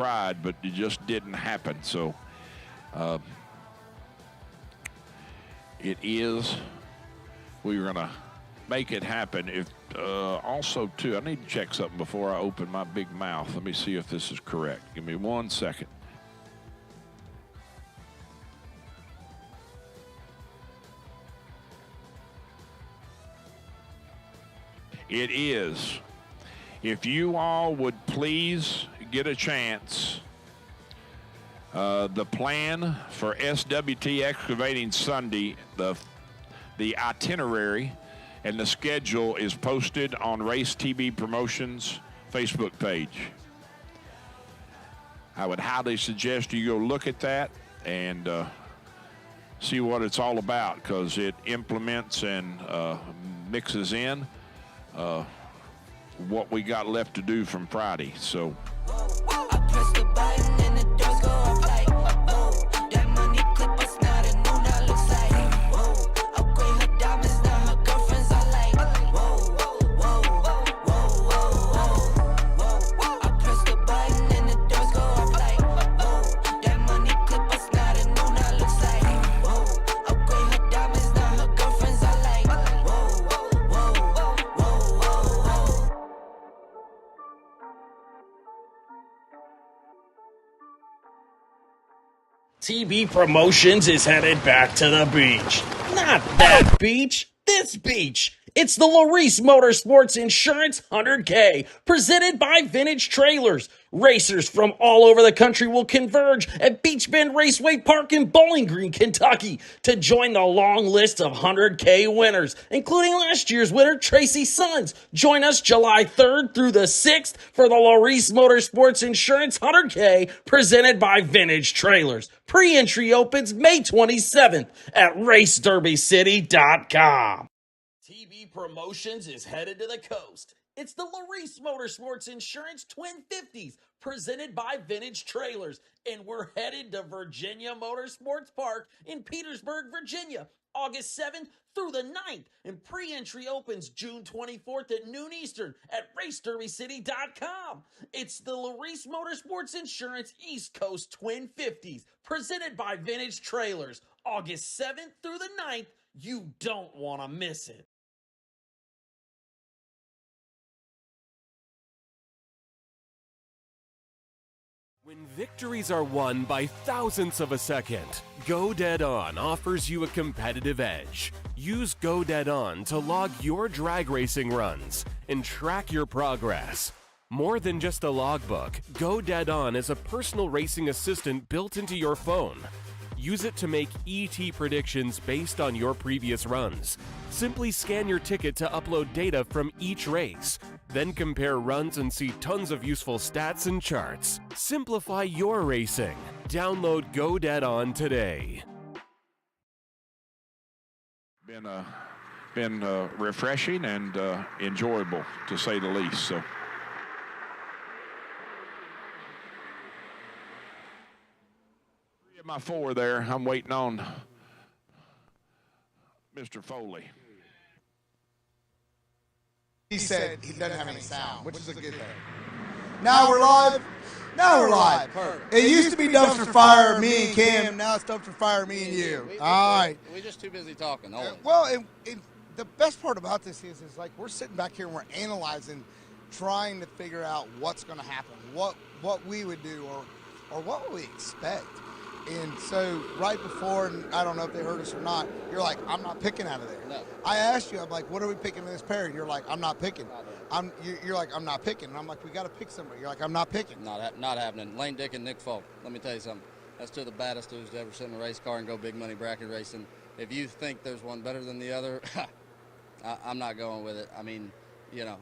tried, but it just didn't happen. So it is. We're going to make it happen. If also, too, I need to check something before I open my big mouth. Let me see if this is correct. Give me 1 second. It is. If you all would please get a chance, the plan for SWT Excavating Sunday, the itinerary and the schedule is posted on Race TV Promotions Facebook page. I would highly suggest you go look at that and see what it's all about, because it implements and mixes in what we got left to do from Friday. So TB Promotions is headed back to the beach. Not that beach, this beach. It's the Laris Motorsports Insurance 100K, presented by Vintage Trailers. Racers from all over the country will converge at Beach Bend Raceway Park in Bowling Green, Kentucky, to join the long list of 100K winners, including last year's winner, Tracy Sons. Join us July 3rd through the 6th for the Laris Motorsports Insurance 100K, presented by Vintage Trailers. Pre-entry opens May 27th at RaceDerbyCity.com. TB Promotions is headed to the coast. It's the Laris Motorsports Insurance Twin 50s, presented by Vintage Trailers, and we're headed to Virginia Motorsports Park in Petersburg, Virginia, August 7th through the 9th, and pre-entry opens June 24th at noon Eastern at RaceDerbyCity.com. It's the Laris Motorsports Insurance East Coast Twin 50s, presented by Vintage Trailers, August 7th through the 9th. You don't want to miss it. When victories are won by thousandths of a second, Go Dead On offers you a competitive edge. Use Go Dead On to log your drag racing runs and track your progress. More than just a logbook, Go Dead On is a personal racing assistant built into your phone. Use it to make ET predictions based on your previous runs. Simply scan your ticket to upload data from each race. Then compare runs and see tons of useful stats and charts. Simplify your racing. Download Go Dead On today. Been refreshing and enjoyable, to say the least. So. My 4 there. I'm waiting on Mr. Foley. He said he doesn't have any sound, which is a good thing. Now we're live. Now we're live. Perfect. It used to be dumpster fire, me and Cam. Now it's dumpster fire, me and you. All right. We're just too busy talking. Well, the best part about this is like we're sitting back here and we're analyzing, trying to figure out what's going to happen, what we would do, or what we expect. And so right before, and I don't know if they heard us or not, you're like, I'm not picking out of there. No. I asked you, I'm like, what are we picking in this pair? You're like, I'm not picking. You're like, I'm not picking. And I'm like, we got to pick somebody. You're like, I'm not picking. Not happening. Lane Dick and Nick Folk. Let me tell you something. That's two of the baddest dudes to ever sit in a race car and go big money bracket racing. If you think there's one better than the other, I'm not going with it. I mean, you know,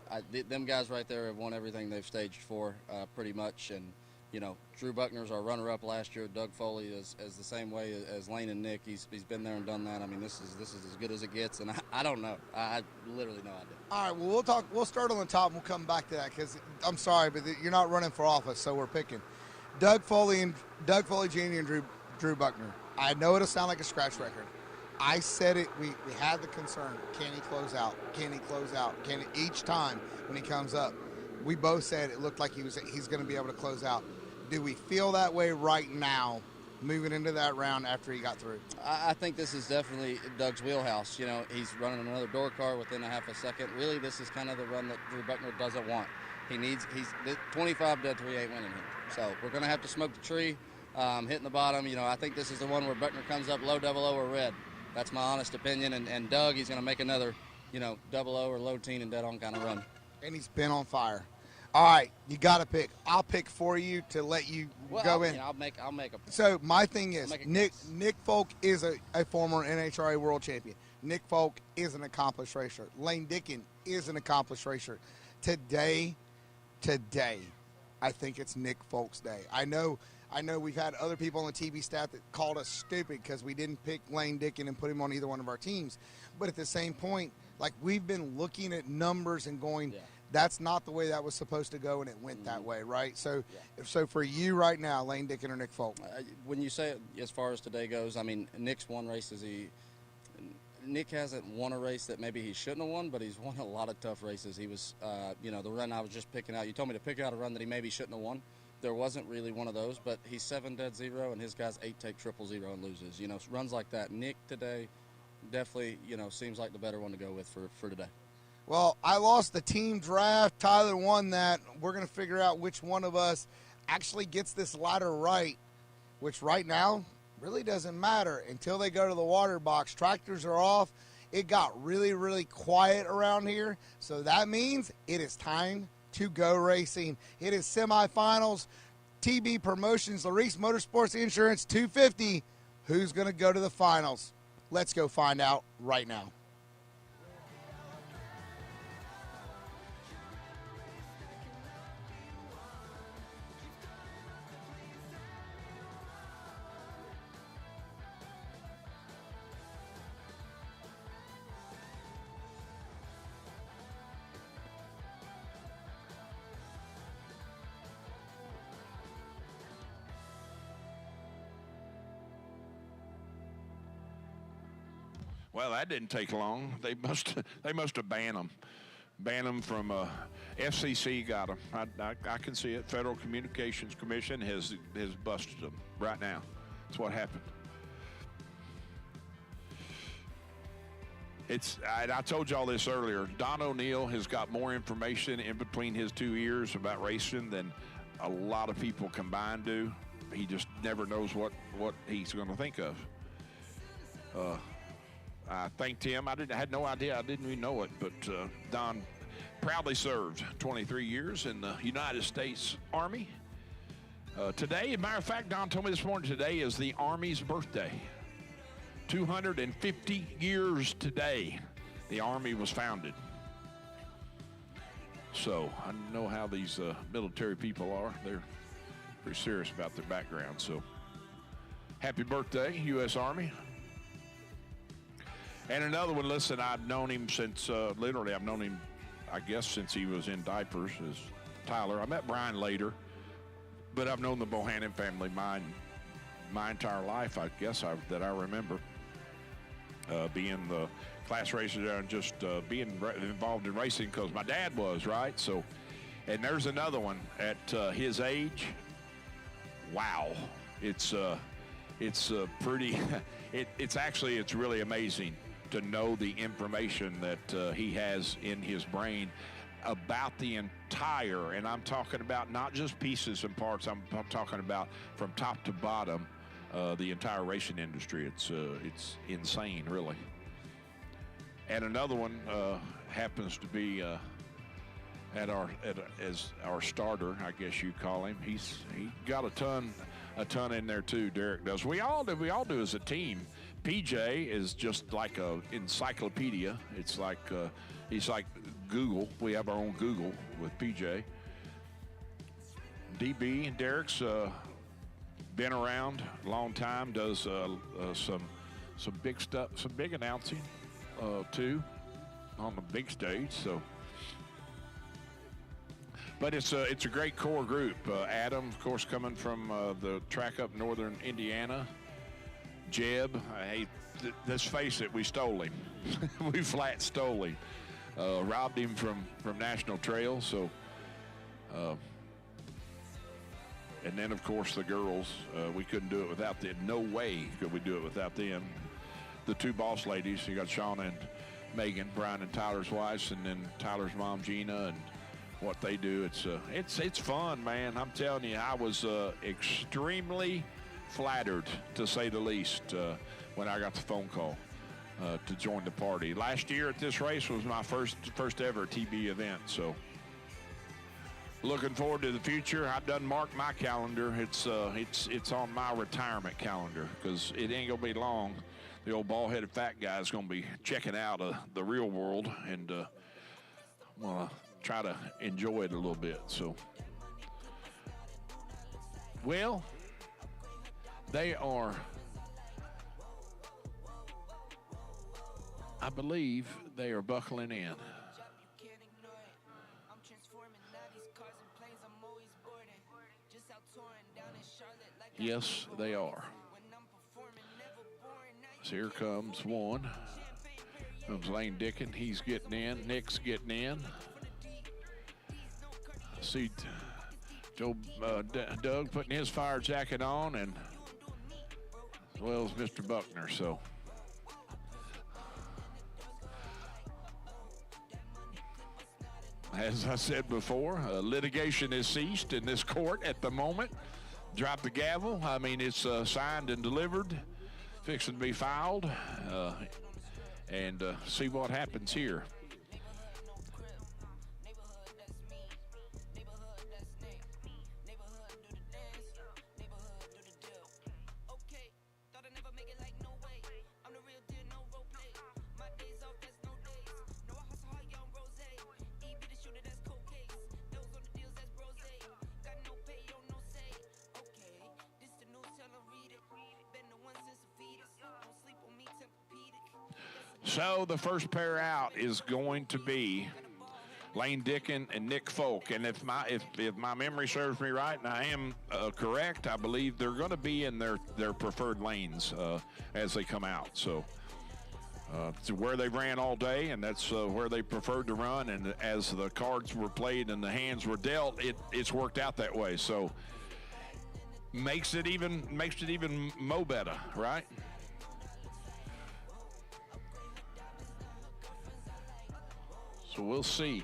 them guys right there have won everything they've staged for, pretty much. And you know, Drew Buckner's our runner-up last year. Doug Foley is the same way as Lane and Nick. He's been there and done that. I mean, this is as good as it gets, and I don't know. I literally no idea. All right, well, we'll start on the top, and we'll come back to that, because I'm sorry, but you're not running for office, so we're picking Doug Foley Jr. and Drew Buckner. I know it'll sound like a scratch record. I said it. We had the concern. Can he close out? Can he close out? Can he, each time when he comes up? We both said it looked like he's going to be able to close out. do we feel that way right now moving into that round after he got through? I think this is definitely Doug's wheelhouse. You know, he's running another door car within a half a second. Really, this is kind of the run that Drew Buckner doesn't want. He's 25 dead 3 ain't winning here. So we're going to have to smoke the tree, hitting the bottom. You know, I think this is the one where Buckner comes up low, double O, or red. That's my honest opinion. And Doug, he's going to make another, you know, double O or low teen and dead on kind of run. And he's been on fire. All right, you got to pick. I'll pick for you to let you go in. I'll make a. So my thing is, Nick Folk is a former NHRA world champion. Nick Folk is an accomplished racer. Lane Dickin is an accomplished racer. Today, I think it's Nick Folk's day. I know we've had other people on the TV staff that called us stupid because we didn't pick Lane Dickin and put him on either one of our teams. But at the same point, like, we've been looking at numbers and going, that's not the way that was supposed to go, and it went that way, right? So, so for you right now, Lane Dickin or Nick Folk? When you say it, as far as today goes, I mean, Nick's won races. Nick hasn't won a race that maybe he shouldn't have won, but he's won a lot of tough races. He was, you know, the run I was just picking out. You told me to pick out a run that he maybe shouldn't have won. There wasn't really one of those, but he's 7 dead 0, and his guy's 8 take 000 and loses. You know, runs like that. Nick today definitely, you know, seems like the better one to go with for today. Well, I lost the team draft. Tyler won that. We're going to figure out which one of us actually gets this ladder right, which right now really doesn't matter until they go to the water box. Tractors are off. It got really, really quiet around here, so that means it is time to go racing. It is semifinals. TB Promotions, Laris Motorsports Insurance 250. Who's going to go to the finals? Let's go find out right now. Well, that didn't take long. They must have banned them from FCC. Got them. I can see it. Federal Communications Commission has busted them right now. That's what happened. I told y'all this earlier. Don O'Neill has got more information in between his 2 ears about racing than a lot of people combined do. He just never knows what he's going to think of. I thanked him. I had no idea. I didn't even know it. But Don proudly served 23 years in the United States Army. Today, as a matter of fact, Don told me this morning, today is the Army's birthday. 250 years today, the Army was founded. So I know how these military people are. They're pretty serious about their background. So happy birthday, U.S. Army. And another one, listen, I've known him since, literally, I've known him, I guess, since he was in diapers, as Tyler. I met Brian later, but I've known the Bohannon family my entire life, I guess, that I remember. Being the class racer there and just being involved in racing because my dad was, right? So, and there's another one at his age. Wow. It's pretty, it's really amazing to know the information that he has in his brain about the entire, and I'm talking about not just pieces and parts, I'm talking about from top to bottom, the entire racing industry. It's insane, really. And another one happens to be as our starter, I guess you call him. He got a ton in there too. Derek does. We all do as a team. PJ is just like a encyclopedia. It's like he's like Google. We have our own Google with PJ. DB and Derek's been around a long time. Does some big stuff, some big announcing too on the big stage. So, but it's a great core group. Adam, of course, coming from the track up northern Indiana. Jeb, hey, let's face it, we stole him. We flat stole him. Robbed him from National Trail. So And then, of course, the girls. We couldn't do it without them. No way could we do it without them. The two boss ladies. You got Shauna and Megan, Brian and Tyler's wives, and then Tyler's mom, Gina, and what they do. It's fun, man. I'm telling you, I was extremely flattered, to say the least, when I got the phone call to join the party. Last year at this race was my first ever TB event, so looking forward to the future. I done marked my calendar. It's on my retirement calendar, because it ain't gonna be long. The old bald-headed fat guy is gonna be checking out the real world, and I'm gonna try to enjoy it a little bit. So, well, they are, I believe they are buckling in. Yes, they are. So here comes one. Comes Lane Dickin. He's getting in. Nick's getting in. See Doug putting his fire jacket on, and as well as Mr. Buckner. So as I said before, litigation is ceased in this court at the moment. Drop the gavel. I mean, it's signed and delivered, fixing to be filed, and see what happens here. So the first pair out is going to be Lane Dickin and Nick Folk, and if my memory serves me right, and I am correct, I believe they're going to be in their preferred lanes as they come out. So it's where they ran all day, and that's where they preferred to run. And as the cards were played and the hands were dealt, it's worked out that way. So makes it even mo better, right? So we'll see,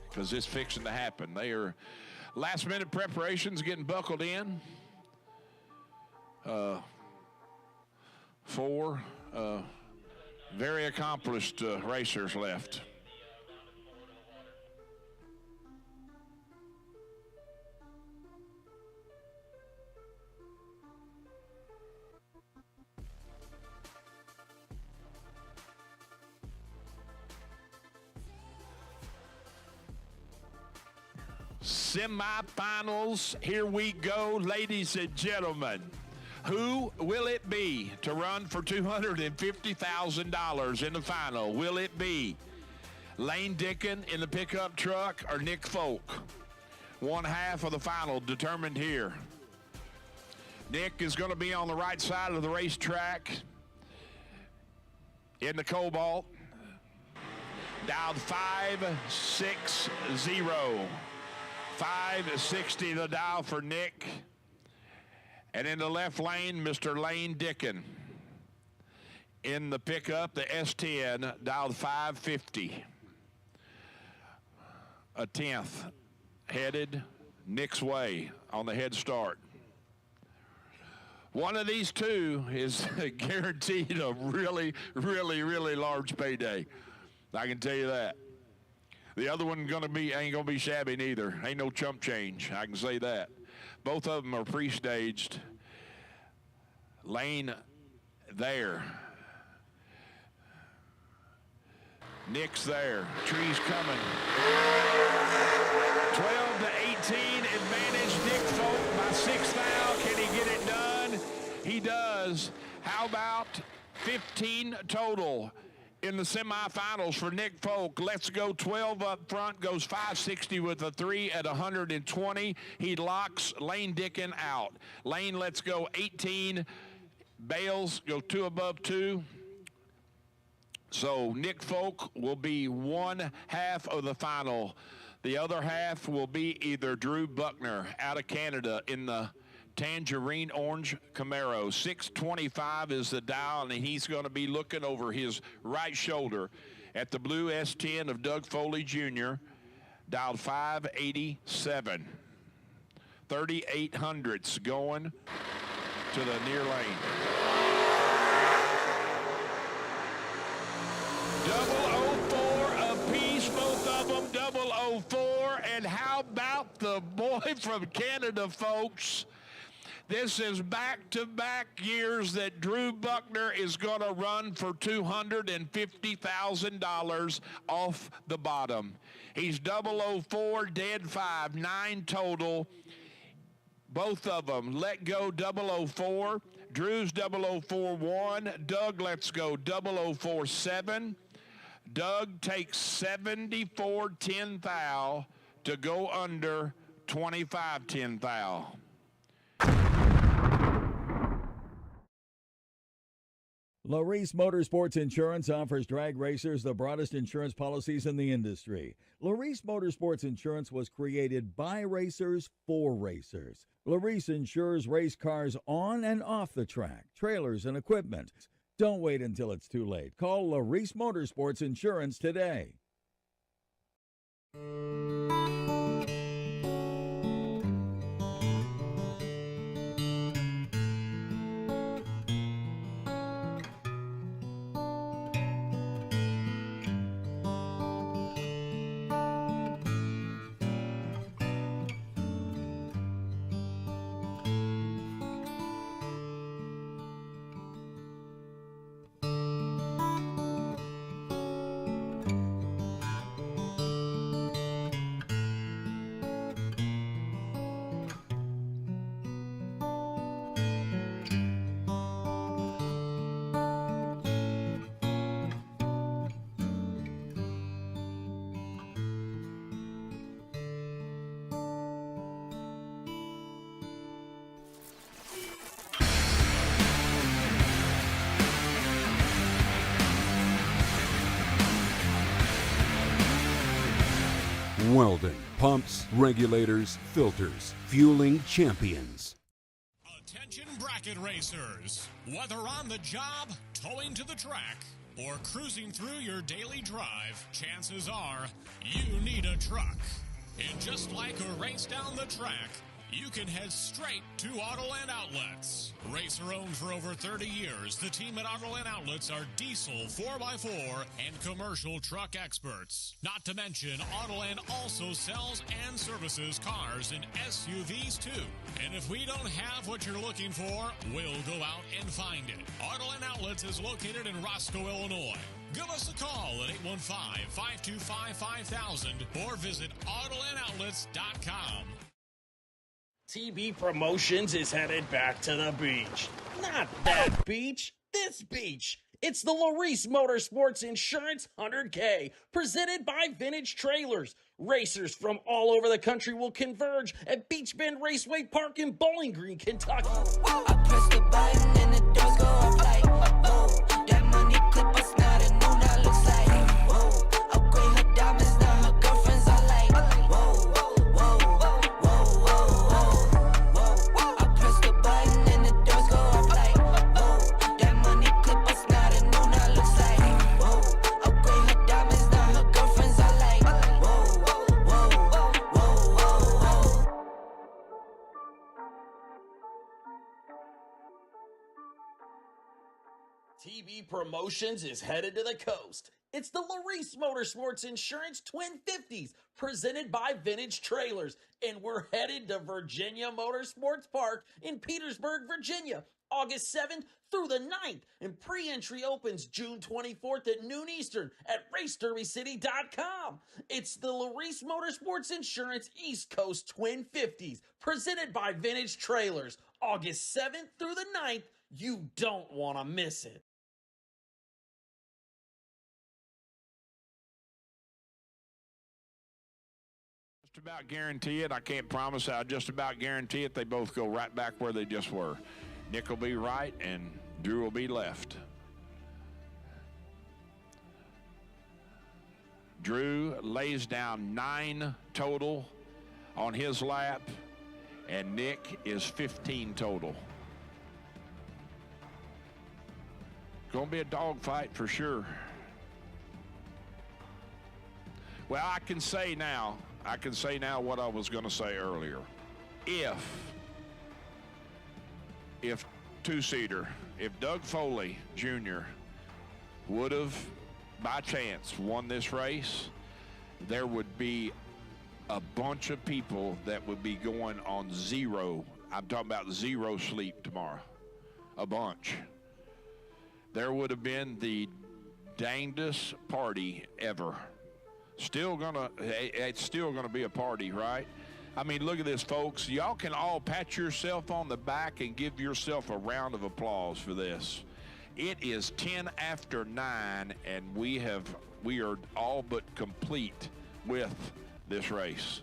because it's fixing to happen. They are last-minute preparations getting buckled in. Four very accomplished racers left. Semifinals, here we go, ladies and gentlemen. Who will it be to run for $250,000 in the final? Will it be Lane Dickin in the pickup truck or Nick Folk? One half of the final determined here. Nick is going to be on the right side of the racetrack in the Cobalt. Dialed 560. 560 the dial for Nick. And in the left lane, Mr. Lane Dickin. In the pickup, the S10, dialed 550. A 10th headed Nick's way on the head start. One of these two is guaranteed a really, really, really large payday. I can tell you that. The other one ain't gonna be shabby neither. Ain't no chump change, I can say that. Both of them are pre-staged. Lane there. Nick's there. Tree's coming. 12 to 18, advantage Nick Folk by 6 thou. Can he get it done? He does. How about 15 total in the semifinals for Nick Folk? Let's go 12 up front, goes 560 with a 3 at 120. He locks Lane Dickin out. Lane, let's go 18. Bales, go 2 above 2. So Nick Folk will be one half of the final. The other half will be either Drew Buckner out of Canada in the tangerine orange Camaro. 625 is the dial, and he's going to be looking over his right shoulder at the blue S10 of Doug Foley Jr., dialed 587. 3800s going to the near lane. 004 apiece, both of them, 004. And how about the boy from Canada, folks? This is back-to-back years that Drew Buckner is going to run for $250,000 off the bottom. He's 004, dead 5, 9 total. Both of them let go 004. Drew's 004-1. Doug lets go 004-7. Doug takes 74-10 thou to go under 25-10 thou. Laris Motorsports Insurance offers drag racers the broadest insurance policies in the industry. Laris Motorsports Insurance was created by racers for racers. Laris insures race cars on and off the track, trailers, and equipment. Don't wait until it's too late. Call Laris Motorsports Insurance today. Weldon, pumps, regulators, filters, fueling champions. Attention bracket racers. Whether on the job, towing to the track, or cruising through your daily drive, chances are you need a truck. And just like a race down the track, you can head straight to Autoland Outlets. Racer owned for over 30 years, the team at Autoland Outlets are diesel 4x4 and commercial truck experts. Not to mention, Autoland also sells and services cars and SUVs too. And if we don't have what you're looking for, we'll go out and find it. Autoland Outlets is located in Roscoe, Illinois. Give us a call at 815-525-5000 or visit AutolandOutlets.com. TB Promotions is headed back to the beach. Not that beach, this beach. It's the Laris Motorsports Insurance 100K, presented by Vintage Trailers. Racers from all over the country will converge at Beach Bend Raceway Park in Bowling Green, Kentucky. I press the button and the doors go off like, whoa. That money clip us now, the new that looks like, whoa. Upgrade her diamonds, now her girlfriends are like, whoa, whoa, whoa, whoa, whoa. I press the button and the doors go off like, whoa. That money clip us now, the new that looks like, whoa. Upgrade her diamonds, now her girlfriends are like, whoa, whoa, whoa, whoa, whoa. TB Promotions is headed to the coast. It's the Laris Motorsports Insurance Twin 50s, presented by Vintage Trailers. And we're headed to Virginia Motorsports Park in Petersburg, Virginia, August 7th through the 9th. And pre-entry opens June 24th at noon Eastern at RaceDerbyCity.com. It's the Laris Motorsports Insurance East Coast Twin 50s, presented by Vintage Trailers, August 7th through the 9th. You don't want to miss it. Just about guarantee it. I can't promise. I just about guarantee it. They both go right back where they just were. Nick will be right, and Drew will be left. Drew lays down 9 total on his lap, and Nick is 15 total. Gonna be a dogfight for sure. Well, I can say now what I was gonna say earlier. If two-seater, if Doug Foley Jr. would have, by chance, won this race, there would be a bunch of people that would be going on zero. I'm talking about zero sleep tomorrow. A bunch. There would have been the dangest party ever. It's still gonna be a party, right? I mean, look at this, folks. Y'all can all pat yourself on the back and give yourself a round of applause for this. It is 10 after 9, and we are all but complete with this race.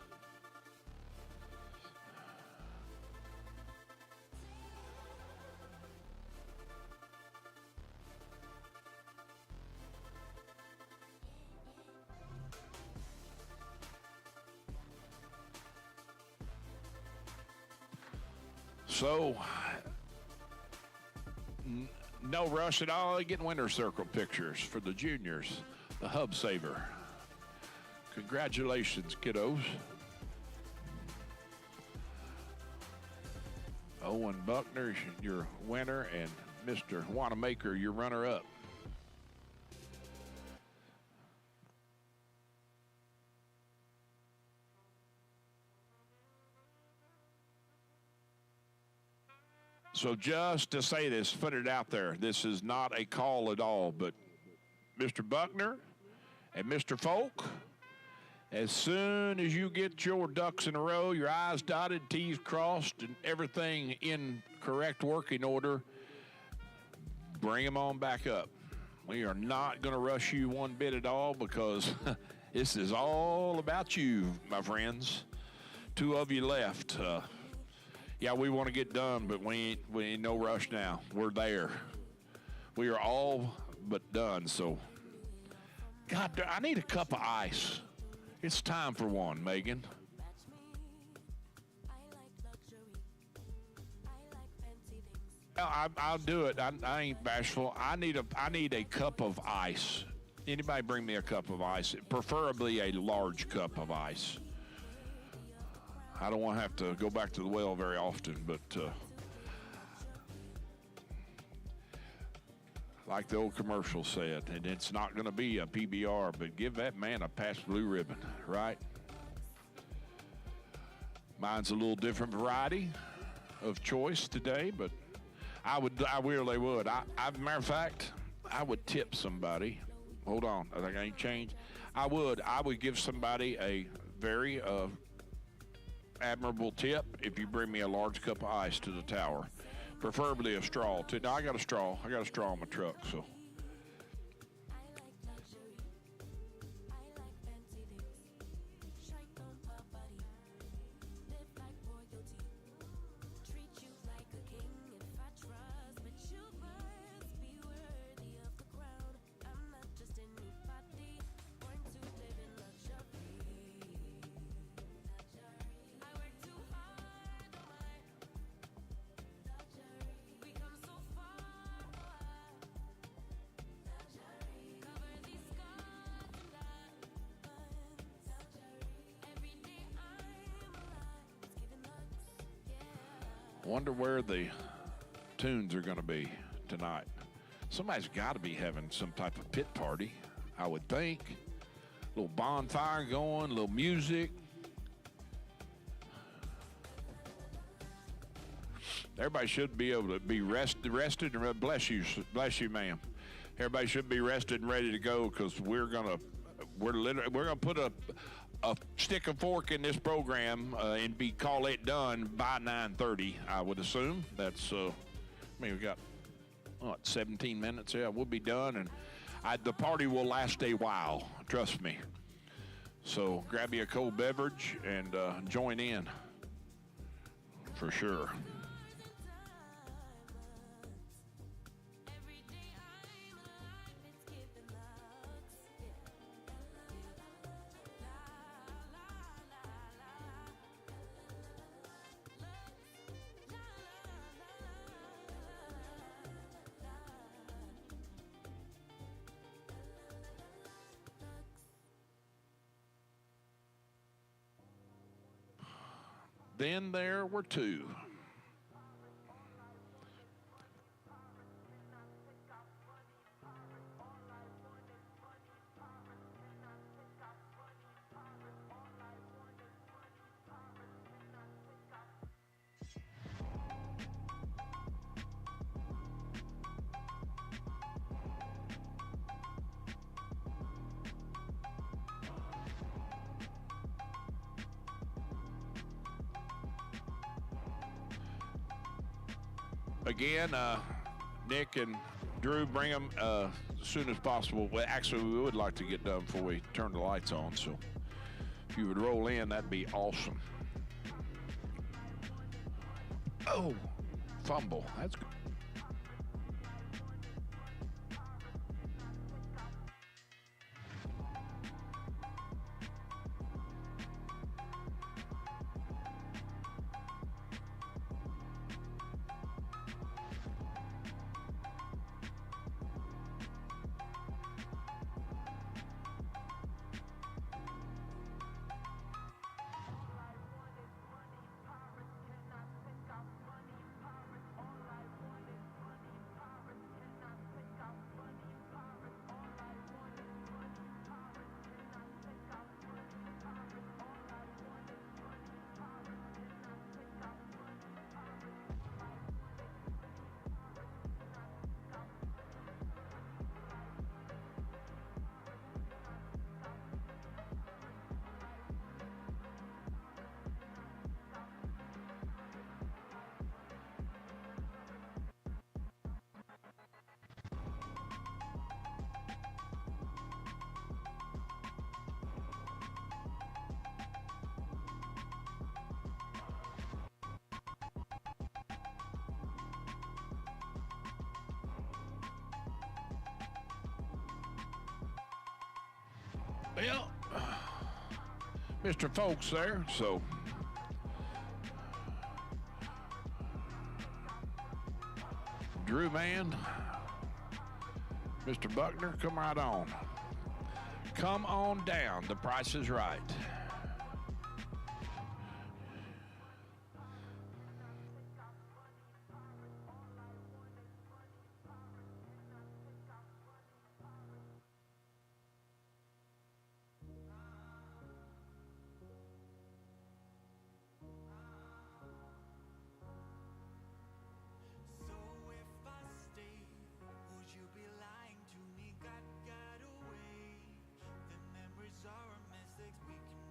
So, no rush at all. Getting winner's circle pictures for the juniors, the Hub Saver. Congratulations, kiddos. Owen Buckner, your winner, and Mr. Wanamaker, your runner-up. So just to say this, put it out there, this is not a call at all, but Mr. Buckner and Mr. Folk, as soon as you get your ducks in a row, your I's dotted, T's crossed, and everything in correct working order, bring them on back up. We are not going to rush you one bit at all because this is all about you, my friends. 2 of you left. Yeah, we want to get done, but we ain't no rush now. We're there. We are all but done, so. God, I need a cup of ice. It's time for one, Megan. I'll do it. I ain't bashful. I need a cup of ice. Anybody bring me a cup of ice? Preferably a large cup of ice. I don't want to have to go back to the well very often, but like the old commercial said, and it's not going to be a PBR, but give that man a past blue ribbon, right? Mine's a little different variety of choice today, but I really would. Matter of fact, I would tip somebody. Hold on, I think I ain't changed. I would give somebody a very admirable tip if you bring me a large cup of ice to the tower, preferably a straw. Now I got a straw in my truck, so. Wonder where the tunes are going to be tonight. Somebody's got to be having some type of pit party, I would think. A little bonfire going, a little music. Everybody should be able to be rested and bless you, ma'am. Everybody should be rested and ready to go because we're gonna put a stick and fork in this program and call it done by 9:30. I would assume that's. We got 17 minutes. Yeah, we'll be done, and the party will last a while. Trust me. So grab you a cold beverage and join in for sure. Then there were two. Again, Nick and Drew, bring them as soon as possible. Well, actually, we would like to get done before we turn the lights on, so if you would roll in, that'd be awesome. Oh, fumble. That's good. Well, Mr. Folks there, so Drew Man, Mr. Buckner, come right on. Come on down. The price is right. Got away. The memories are our mistakes. We can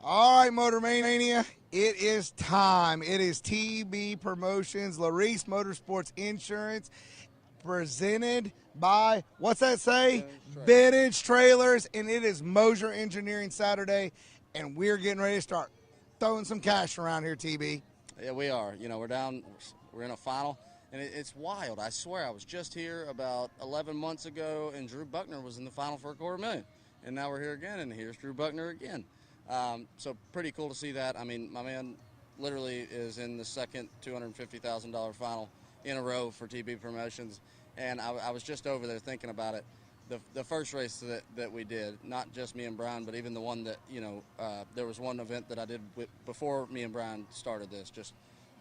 All right, Motor Mania, it is time. It is TB Promotions, Laris Motorsports Insurance, presented by, what's that say? Vintage Trailers, and it is Moser Engineering Saturday, and we're getting ready to start throwing some cash around here, TB. Yeah, we are. You know, we're in a final, and it's wild. I swear, I was just here about 11 months ago, and Drew Buckner was in the final for $250,000. And now we're here again, and here's Drew Buckner again. So pretty cool to see that. I mean, my man literally is in the second $250,000 final in a row for TB Promotions. And I was just over there thinking about it. The first race that we did, not just me and Brian, but even the one that, there was one event that I did before me and Brian started this, just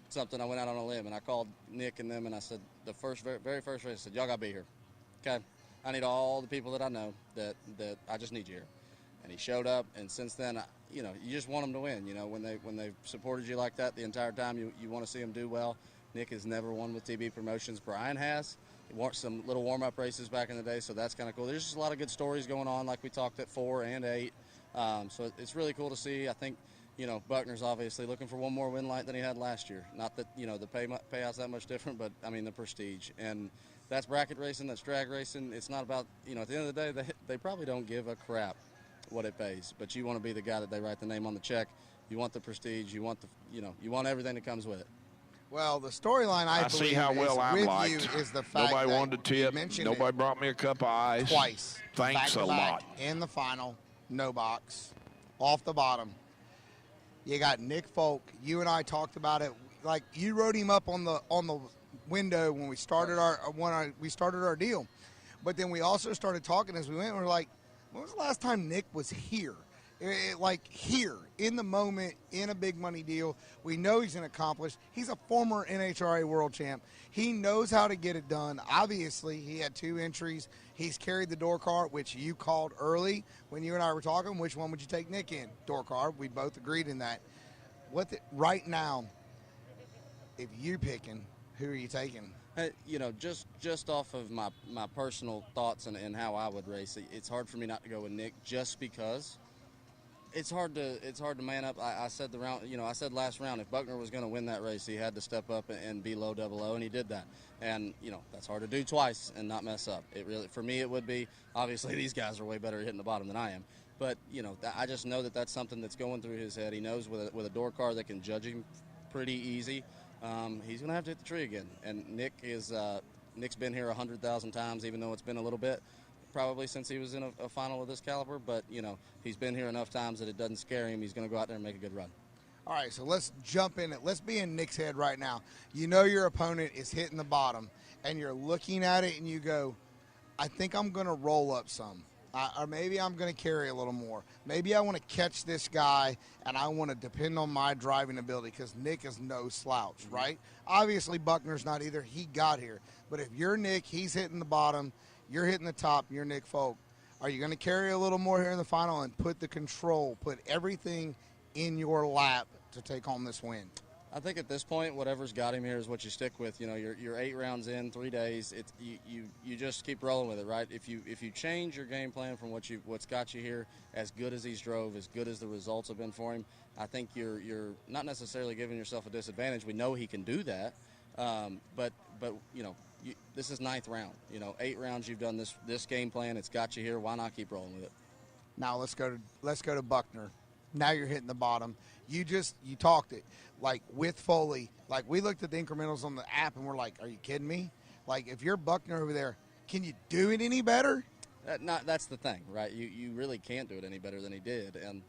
something I went out on a limb. And I called Nick and them, and I said, the very first race, I said, y'all got to be here. Okay? I need all the people that I know that I just need you here. And he showed up, and since then, you just want them to win. When they've supported you like that the entire time, you want to see them do well. Nick has never won with TB Promotions. Brian has. He won some little warm-up races back in the day, so that's kind of cool. There's just a lot of good stories going on, like we talked at 4 and 8. So it's really cool to see. I think, Buckner's obviously looking for one more win light than he had last year. Not that, the payout's that much different, but, I mean, the prestige. And that's bracket racing, that's drag racing. It's not about, at the end of the day, they probably don't give a crap what it pays, but you want to be the guy that they write the name on the check. You want the prestige. You want you want everything that comes with it. Well, the storyline I believe see how well I'm with liked. you is the fact Nobody that wanted to tip. Nobody brought me a cup of ice. Twice. Thanks a lot. In the final, no box, off the bottom. You got Nick Folk. You and I talked about it. Like, you wrote him up on the window when we started our deal, but then we also started talking as we went. We're like, when was the last time Nick was here? Here, in the moment, in a big money deal. We know he's an accomplished. He's a former NHRA world champ. He knows how to get it done. Obviously, he had 2 entries. He's carried the door card, which you called early when you and I were talking. Which one would you take Nick in? Door card. We both agreed in that. Right now, if you're picking, who are you taking? Just off of my personal thoughts and how I would race, it's hard for me not to go with Nick, just because it's hard to man up. I said I said last round, if Buckner was going to win that race, he had to step up and be low 00, and he did that. And that's hard to do twice and not mess up. It really, for me, it would be. Obviously, these guys are way better at hitting the bottom than I am. But I just know that that's something that's going through his head. He knows with a door car that can judge him pretty easy. He's going to have to hit the tree again. And Nick's been here 100,000 times, even though it's been a little bit, probably since he was in a final of this caliber. But, he's been here enough times that it doesn't scare him. He's going to go out there and make a good run. All right, so let's jump in it. Let's be in Nick's head right now. Your opponent is hitting the bottom, and you're looking at it, and you go, I think I'm going to roll up some. Or maybe I'm going to carry a little more. Maybe I want to catch this guy, and I want to depend on my driving ability, because Nick is no slouch, right? Obviously, Buckner's not either. He got here. But if you're Nick, he's hitting the bottom, you're hitting the top, you're Nick Folk. Are you going to carry a little more here in the final and put everything in your lap to take home this win? I think at this point, whatever's got him here is what you stick with. You're 8 rounds in, 3 days. You just keep rolling with it, right? If you change your game plan from what's got you here, as good as he's drove, as good as the results have been for him, I think you're not necessarily giving yourself a disadvantage. We know he can do that, but this is 9th round. 8 rounds you've done this game plan. It's got you here. Why not keep rolling with it? Now let's go to Buckner. Now you're hitting the bottom. You talked it. Like with Foley, like we looked at the incrementals on the app and we're like, are you kidding me? Like, if you're Buckner over there, can you do it any better? That's the thing, right? You really can't do it any better than he did. And,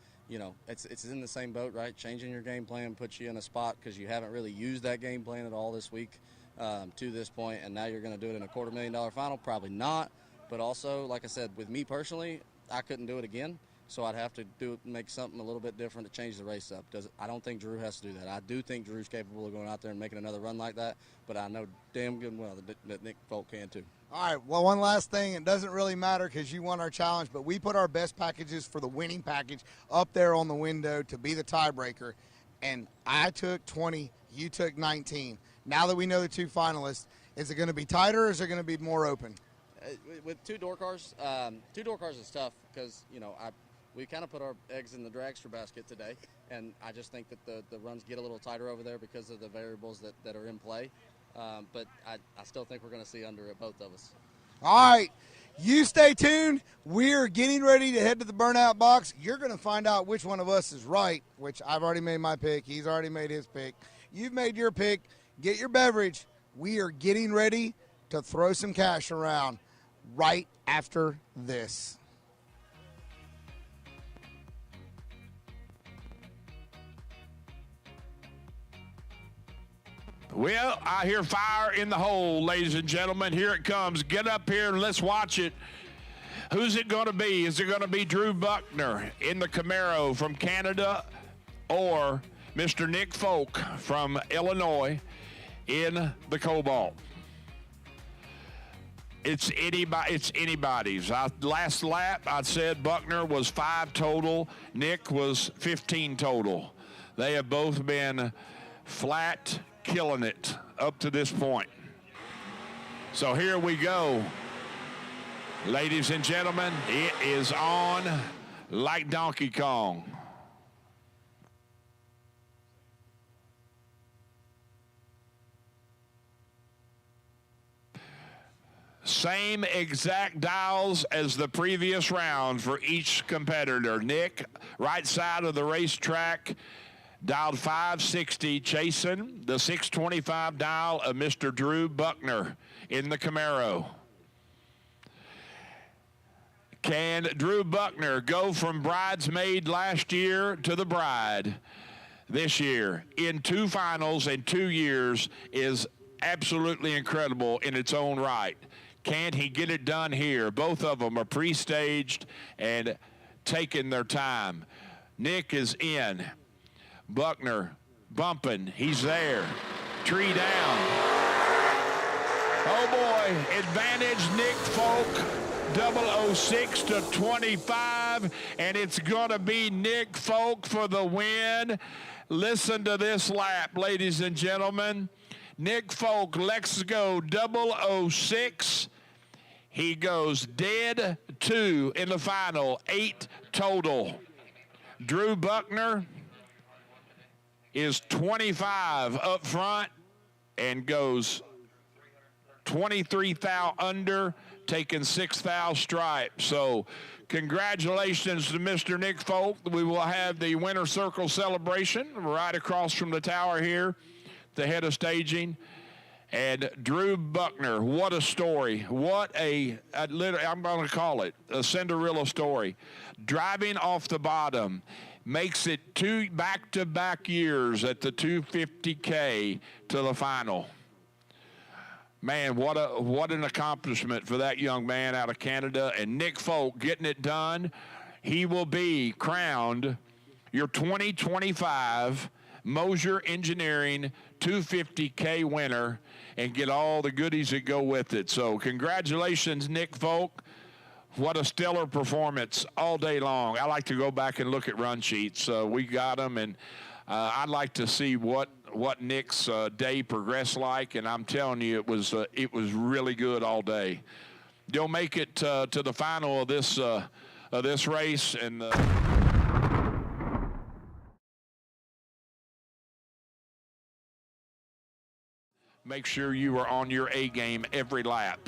it's in the same boat, right? Changing your game plan puts you in a spot because you haven't really used that game plan at all this week to this point, and now you're going to do it in a $250,000 final? Probably not. But also, like I said, with me personally, I couldn't do it again. So I'd have to make something a little bit different to change the race up. I don't think Drew has to do that. I do think Drew's capable of going out there and making another run like that, but I know damn good well that Nick Folk can too. All right, well, one last thing. It doesn't really matter because you won our challenge, but we put our best packages for the winning package up there on the window to be the tiebreaker, and I took 20, you took 19. Now that we know the 2 finalists, is it going to be tighter or is it going to be more open? With 2 door cars is tough because, we kind of put our eggs in the dragster basket today, and I just think that the runs get a little tighter over there because of the variables that are in play. But I still think we're going to see under it, both of us. All right, you stay tuned. We're getting ready to head to the burnout box. You're going to find out which one of us is right, which I've already made my pick. He's already made his pick. You've made your pick. Get your beverage. We are getting ready to throw some cash around right after this. Well, I hear fire in the hole, ladies and gentlemen. Here it comes. Get up here and let's watch it. Who's it going to be? Is it going to be Drew Buckner in the Camaro from Canada, or Mr. Nick Folk from Illinois in the Cobalt? It's anybody's. Last lap, I said Buckner was 5 total. Nick was 15 total. They have both been flat killing it up to this point. So here we go. Ladies and gentlemen, it is on like Donkey Kong. Same exact dials as the previous round for each competitor. Nick, right side of the racetrack, dialed 560, chasing the 625 dial of Mr. Drew Buckner in the Camaro. Can Drew Buckner go from bridesmaid last year to the bride this year in 2 finals in 2 years is absolutely incredible in its own right. Can he get it done here? Both of them are pre-staged and taking their time. Nick is in. Buckner bumping. He's there. Tree down. Oh, boy. Advantage Nick Folk. 006 to 25. And it's going to be Nick Folk for the win. Listen to this lap, ladies and gentlemen. Nick Folk, let's go 006. He goes dead 2 in the final. 8 total. Drew Buckner is 25 up front and goes 23 thou under, taking 6 thou stripes. So congratulations to Mr. Nick Folk. We will have the winner circle celebration right across from the tower here, the head of staging. And Drew Buckner, what a story. What I'm going to call it a Cinderella story. Driving off the bottom, makes it 2 back-to-back years at the 250K to the final. Man, what an accomplishment for that young man out of Canada. And Nick Folk getting it done. He will be crowned your 2025 Moser Engineering 250K winner and get all the goodies that go with it. So congratulations, Nick Folk. What a stellar performance all day long. I like to go back and look at run sheets. We got them, and I'd like to see what Nick's day progressed like. And I'm telling you, it was really good all day. They'll make it to the final of this race, and make sure you are on your A game every lap.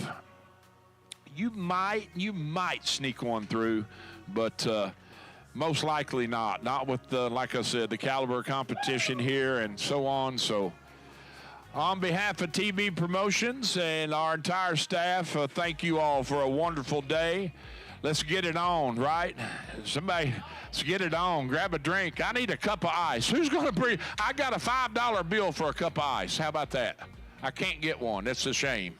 You might sneak one through, but most likely not. Not with like I said, the caliber of competition here and so on. So on behalf of TB Promotions and our entire staff, thank you all for a wonderful day. Let's get it on, right? Somebody, let's get it on. Grab a drink. I need a cup of ice. Who's going to bring? I got a $5 bill for a cup of ice. How about that? I can't get one. That's a shame.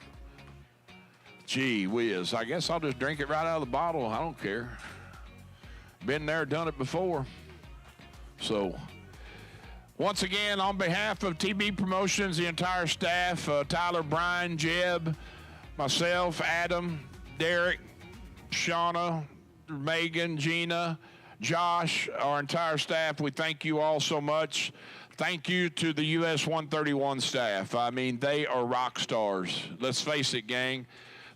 Gee whiz, I guess I'll just drink it right out of the bottle. I don't care. Been there, done it before. So, once again, on behalf of TB Promotions, the entire staff, Tyler, Brian, Jeb, myself, Adam, Derek, Shauna, Megan, Gina, Josh, our entire staff, we thank you all so much. Thank you to the US 131 staff. I mean, they are rock stars. Let's face it, gang.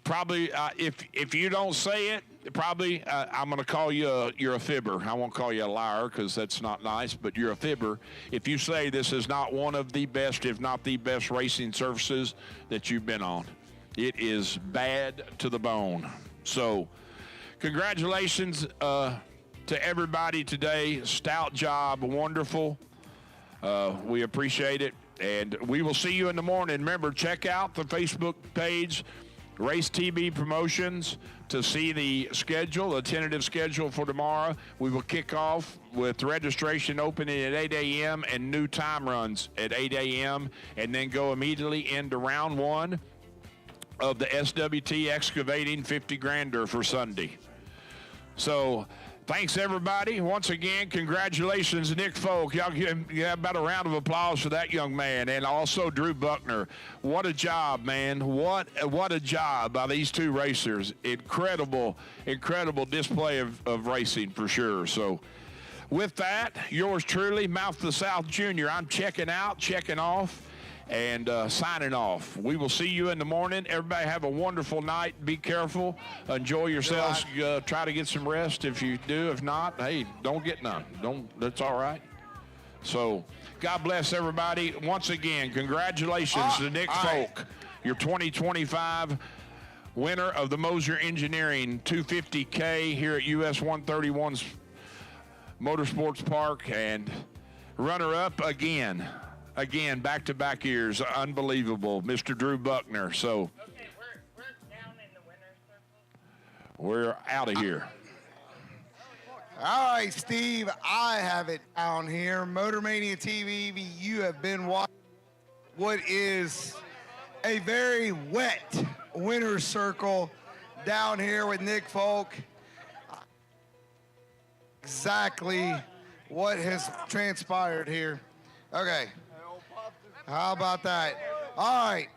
Probably, if you don't say it, probably I'm going to call you you're a fibber. I won't call you a liar because that's not nice, but you're a fibber if you say this is not one of the best, if not the best, racing surfaces that you've been on. It is bad to the bone. So congratulations to everybody today. Stout job, wonderful. We appreciate it, and we will see you in the morning. Remember, check out the Facebook page, Race TV Promotions, to see the schedule, the tentative schedule for tomorrow. We will kick off with registration opening at 8 a.m. and new time runs at 8 a.m. and then go immediately into round one of the SWT Excavating 50 Grander for Sunday. So thanks, everybody. Once again, congratulations, Nick Folk. Y'all give about a round of applause for that young man. And also Drew Buckner. What a job, man. What a job by these two racers. Incredible display of racing for sure. So with that, yours truly, Mouth of the South Jr. I'm checking out, checking off, and signing off. We will see you in the morning. Everybody have a wonderful night. Be careful. Enjoy yourselves. Try to get some rest if you do. If not, hey, don't get none. That's all right. So God bless everybody. Once again, congratulations to Nick Folk, your 2025 winner of the Moser Engineering 250K here at US 131's Motorsports Park, and runner-up again, back-to-back years, unbelievable, Mr. Drew Buckner. So okay, we're down in the winner's circle. We're out of here. All right, Steve, I have it down here. Motormania TV, you have been watching what is a very wet winner's circle down here with Nick Folk. Exactly what has transpired here. Okay. How about that? All right,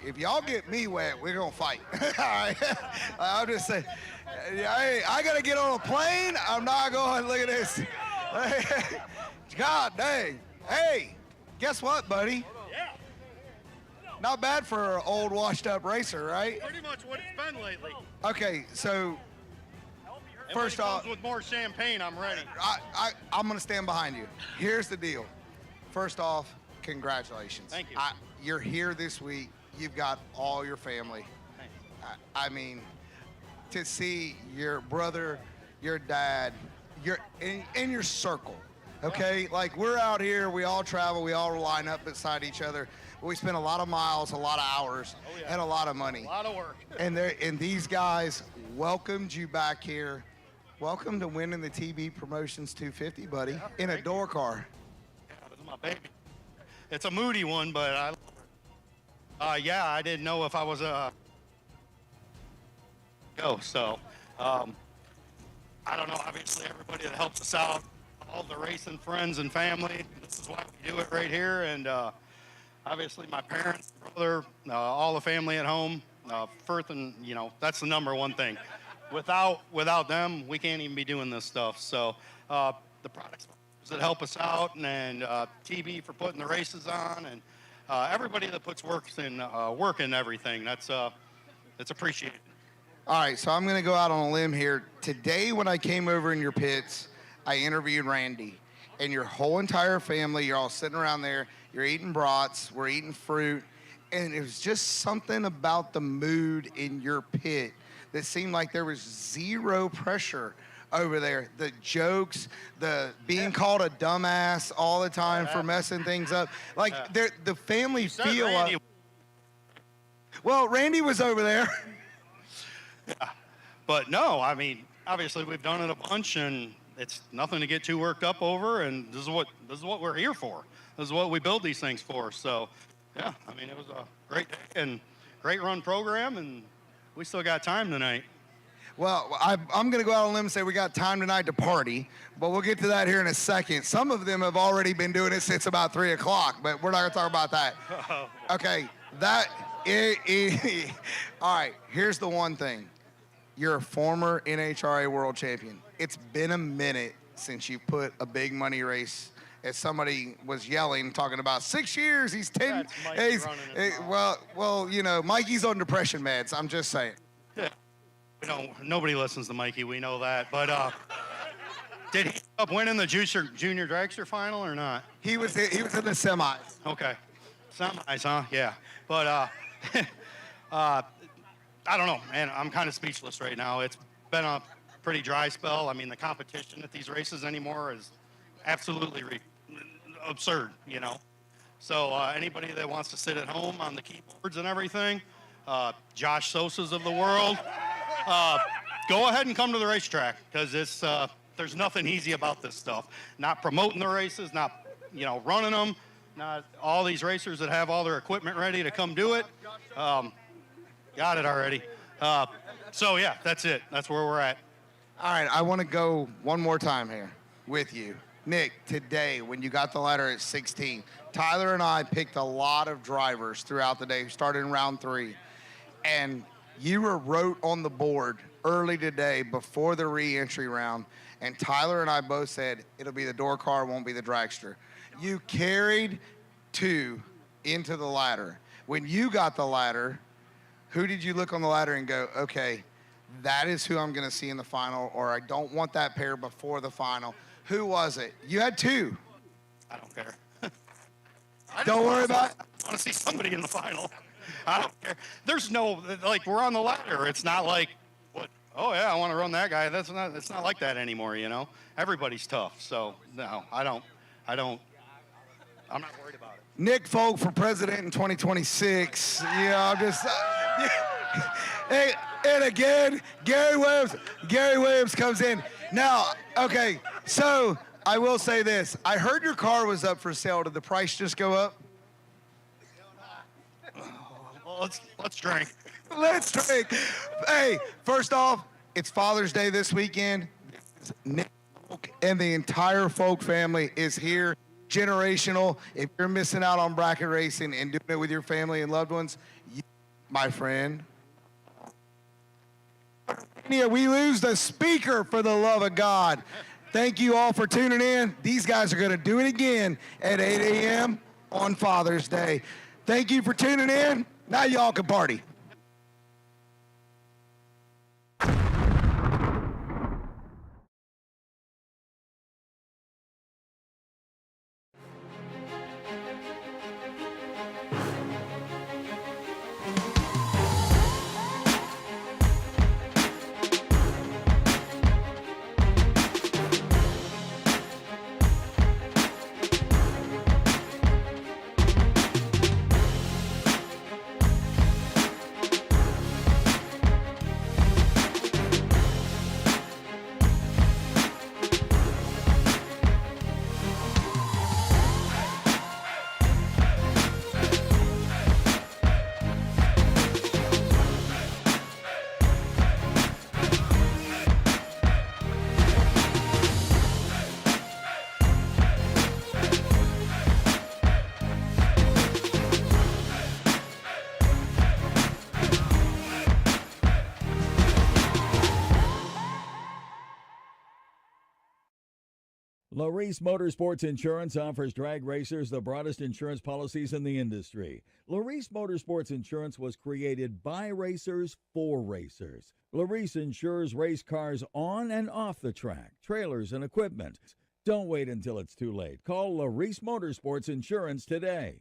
if y'all get me wet, we're going to fight. All right, I'm just saying, I got to get on a plane. I'm not going, look at this. God dang. Hey, guess what, buddy? Yeah. Not bad for an old, washed-up racer, right? Pretty much what it's been lately. Okay, so first off, with more champagne, I'm ready. I'm going to stand behind you. Here's the deal. First off, congratulations. Thank you. You're here this week. You've got all your family. I mean, to see your brother, your dad, in your circle, okay? Like, we're out here, we all travel, we all line up beside each other. We spend a lot of miles, a lot of hours, and a lot of money. A lot of work. And these guys welcomed you back here. Welcome to winning the TB Promotions 250, buddy, in a door car. My baby. It's a moody one, but I didn't know if I was so I don't know, obviously everybody that helps us out, all the racing friends and family, this is why we do it right here, and obviously my parents, brother, all the family at home, Firth, and that's the number one thing. Without them, we can't even be doing this stuff. So the products that help us out, and TB for putting the races on, and everybody that puts work in everything. That's appreciated. All right, so I'm going to go out on a limb here. Today, when I came over in your pits, I interviewed Randy, and your whole entire family, you're all sitting around there, you're eating brats, we're eating fruit, and it was just something about the mood in your pit that seemed like there was zero pressure over there. The jokes, the being called a dumbass all the time for messing things up. Like, the family feel... Well, Randy was over there. Yeah. But no, I mean, obviously we've done it a bunch, and it's nothing to get too worked up over, and this is what we're here for. This is what we build these things for. So, yeah, I mean, it was a great day and great run program, and we still got time tonight. Well, I'm going to go out on a limb and say we got time tonight to party, but we'll get to that here in a second. Some of them have already been doing it since about 3 o'clock, but we're not going to talk about that. Okay, all right, here's the one thing. You're a former NHRA world champion. It's been a minute since you put a big money race, as somebody was yelling, talking about 6 years, he's 10. Well, Mikey's on depression meds, I'm just saying. Yeah. Nobody listens to Mikey. We know that. But did he end up winning the junior dragster final or not? He was in the semis. Okay, semis, huh? Yeah. But I don't know, man. I'm kind of speechless right now. It's been a pretty dry spell. I mean, the competition at these races anymore is absolutely absurd, you know. So anybody that wants to sit at home on the keyboards and everything, Josh Sosa's of the world, go ahead and come to the racetrack, because it's there's nothing easy about this stuff. Not promoting the races, not running them, not all these racers that have all their equipment ready to come do it. Got it already. So yeah, that's it. That's where we're at. All right, I want to go one more time here with you. Nick, today, when you got the ladder at 16, Tyler and I picked a lot of drivers throughout the day, started in round 3, and you wrote on the board early today before the re-entry round, and Tyler and I both said it'll be the door car, won't be the dragster. You carried 2 into the ladder. When you got the ladder, who did you look on the ladder and go, okay, that is who I'm going to see in the final, or I don't want that pair before the final? Who was it? You had 2. I don't care. Don't worry about it. I want to see somebody in the final. I don't care. There's no, like, we're on the ladder. It's not like, oh yeah, I want to run that guy. It's not like that anymore, you know? Everybody's tough. So no, I'm not worried about it. Nick Folk for president in 2026. Yeah, I'm just, Hey, and again, Gary Williams comes in. Now, okay, so I will say this. I heard your car was up for sale. Did the price just go up? Well, let's drink. Let's drink. Hey, first off, it's Father's Day this weekend. Nick Folk and the entire Folk family is here. Generational. If you're missing out on bracket racing and doing it with your family and loved ones, my friend. We lose the speaker, for the love of God. Thank you all for tuning in. These guys are going to do it again at 8 a.m. on Father's Day. Thank you for tuning in. Now y'all can party. Laris Motorsports Insurance offers drag racers the broadest insurance policies in the industry. Laris Motorsports Insurance was created by racers for racers. Laris insures race cars on and off the track, trailers, and equipment. Don't wait until it's too late. Call Laris Motorsports Insurance today.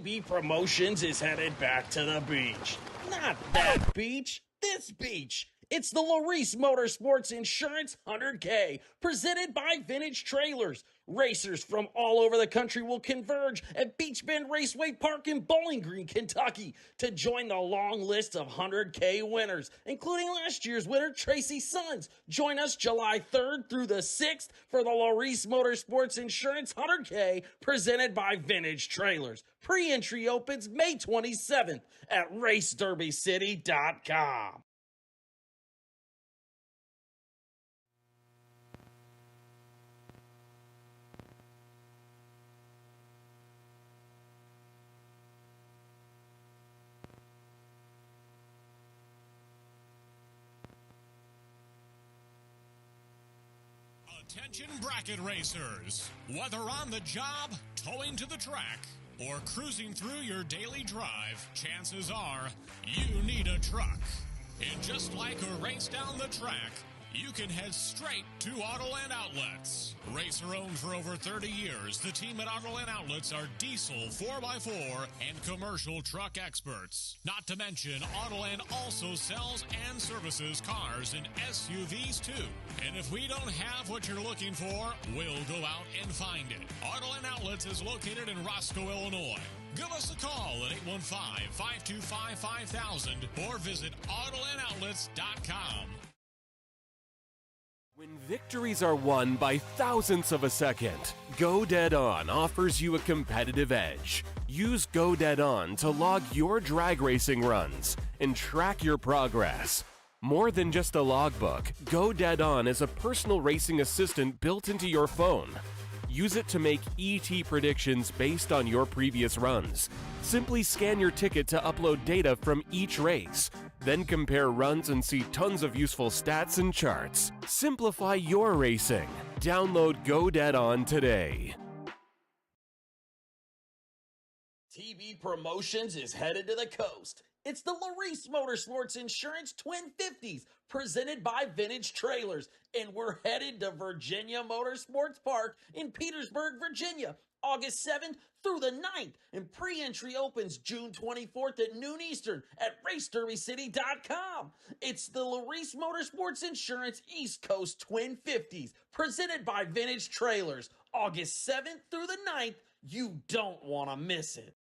TB Promotions is headed back to the beach. Not that beach, this beach. It's the Laris Motorsports Insurance 100K, presented by Vintage Trailers. Racers from all over the country will converge at Beach Bend Raceway Park in Bowling Green, Kentucky, to join the long list of 100K winners, including last year's winner, Tracy Sons. Join us July 3rd through the 6th for the Laris Motorsports Insurance 100K, presented by Vintage Trailers. Pre-entry opens May 27th at RaceDerbyCity.com. Attention bracket racers. Whether on the job, towing to the track, or cruising through your daily drive, chances are you need a truck. And just like a race down the track, you can head straight to Autoland Outlets. Racer owned for over 30 years, the team at Autoland Outlets are diesel, 4x4, and commercial truck experts. Not to mention, Autoland also sells and services cars and SUVs too. And if we don't have what you're looking for, we'll go out and find it. Autoland Outlets is located in Roscoe, Illinois. Give us a call at 815-525-5000 or visit AutolandOutlets.com. When victories are won by thousandths of a second, Go Dead On offers you a competitive edge. Use Go Dead On to log your drag racing runs and track your progress. More than just a logbook, Go Dead On is a personal racing assistant built into your phone. Use it to make ET predictions based on your previous runs. Simply scan your ticket to upload data from each race. Then compare runs and see tons of useful stats and charts. Simplify your racing. Download Go Dead On today. TB Promotions is headed to the coast. It's the Laris Motorsports Insurance Twin 50s, presented by Vintage Trailers, and we're headed to Virginia Motorsports Park in Petersburg, Virginia, August 7th through the 9th, and pre-entry opens June 24th at noon Eastern at RaceDerbyCity.com. It's the Laris Motorsports Insurance East Coast Twin 50s, presented by Vintage Trailers, August 7th through the 9th. You don't want to miss it.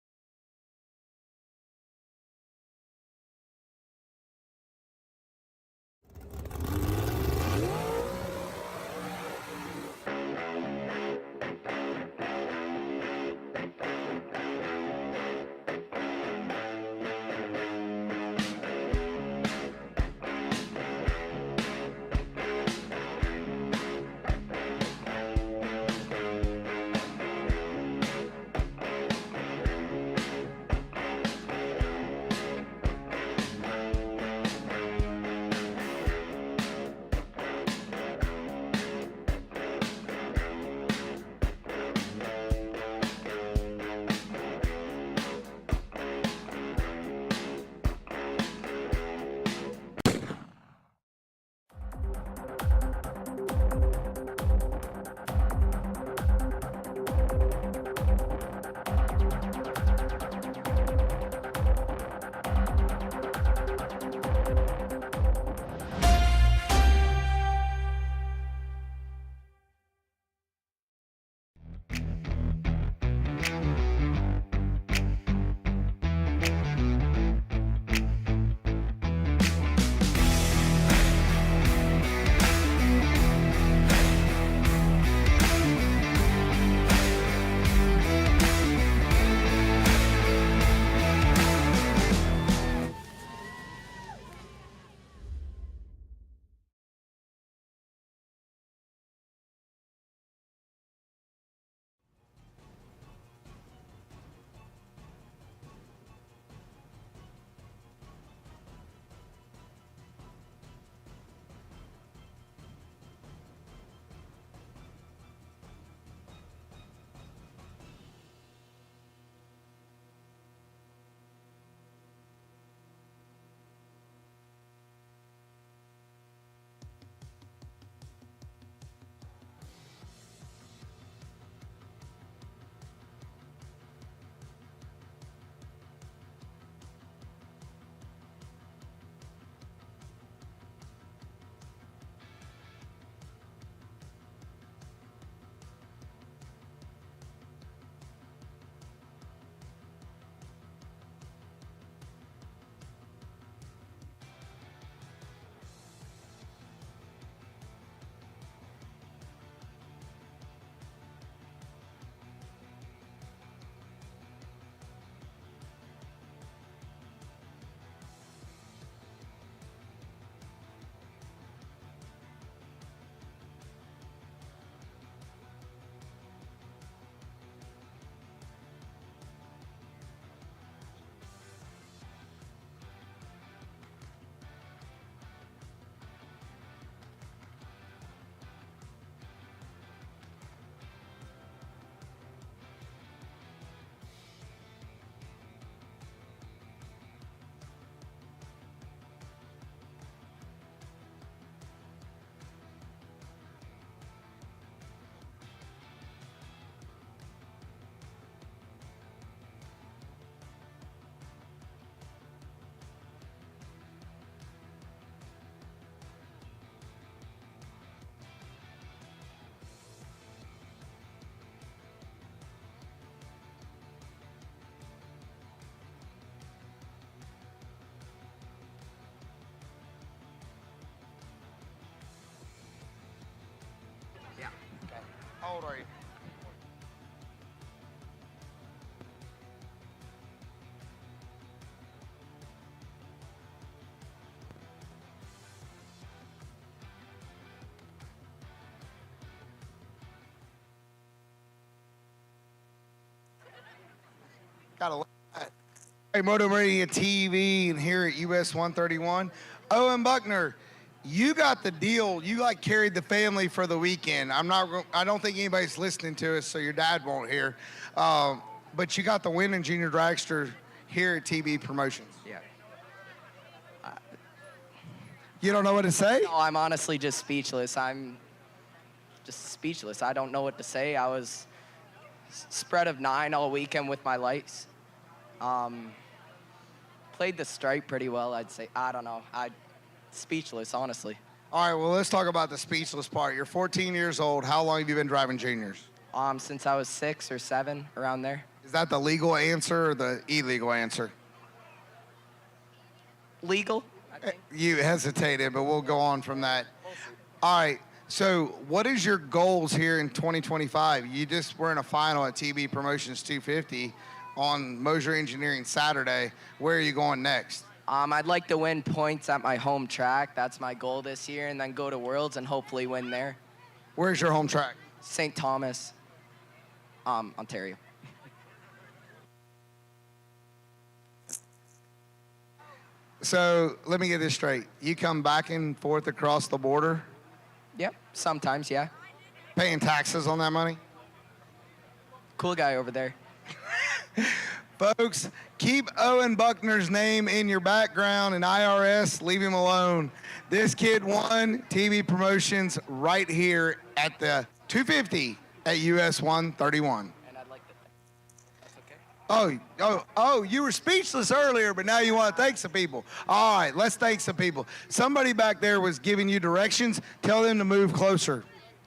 old are you? Gotta look at that. Hey, Moto Radio TV and here at US 131. Owen Buckner, you got the deal. You like carried the family for the weekend. I don't think anybody's listening to us, so your dad won't hear. But you got the win in junior dragster here at TB Promotions. Yeah. You don't know what to say? No, I'm honestly just speechless. I'm just speechless. I don't know what to say. I was spread of 9 all weekend with my lights. Played the stripe pretty well, I'd say. I don't know. Speechless, honestly. All right, well, let's talk about the speechless part. You're 14 years old. How long have you been driving juniors? Since I was 6 or 7, around there. Is that the legal answer or the illegal answer? Legal, I think. You hesitated, but we'll go on from that. All right, so what is your goals here in 2025? You just were in a final at TB Promotions 250 on Moser Engineering Saturday. Where are you going next? I'd like to win points at my home track. That's my goal this year, and then go to Worlds and hopefully win there. Where's your home track? St. Thomas, Ontario. So let me get this straight. You come back and forth across the border? Yep, sometimes, yeah. Paying taxes on that money? Cool guy over there. Folks, keep Owen Buckner's name in your background and IRS, leave him alone. This kid won TB Promotions right here at the 250 at US 131. And I'd like to thank. That's okay. Oh, you were speechless earlier, but now you want to thank some people. All right, let's thank some people. Somebody back there was giving you directions. Tell them to move closer.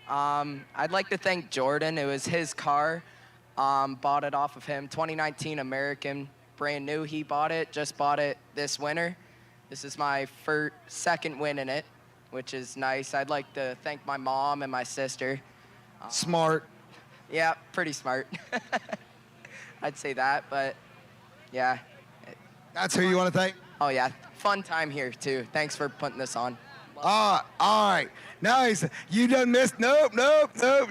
I'd like to thank Jordan. It was his car. Bought it off of him. 2019 American, brand new. He bought it, just bought it this winter. This is my second win in it, which is nice. I'd like to thank my mom and my sister. Smart. Yeah, pretty smart. I'd say that, but yeah. That's who you want to thank? Oh, yeah. Fun time here, too. Thanks for putting this on. All right. Now you done missed. Nope.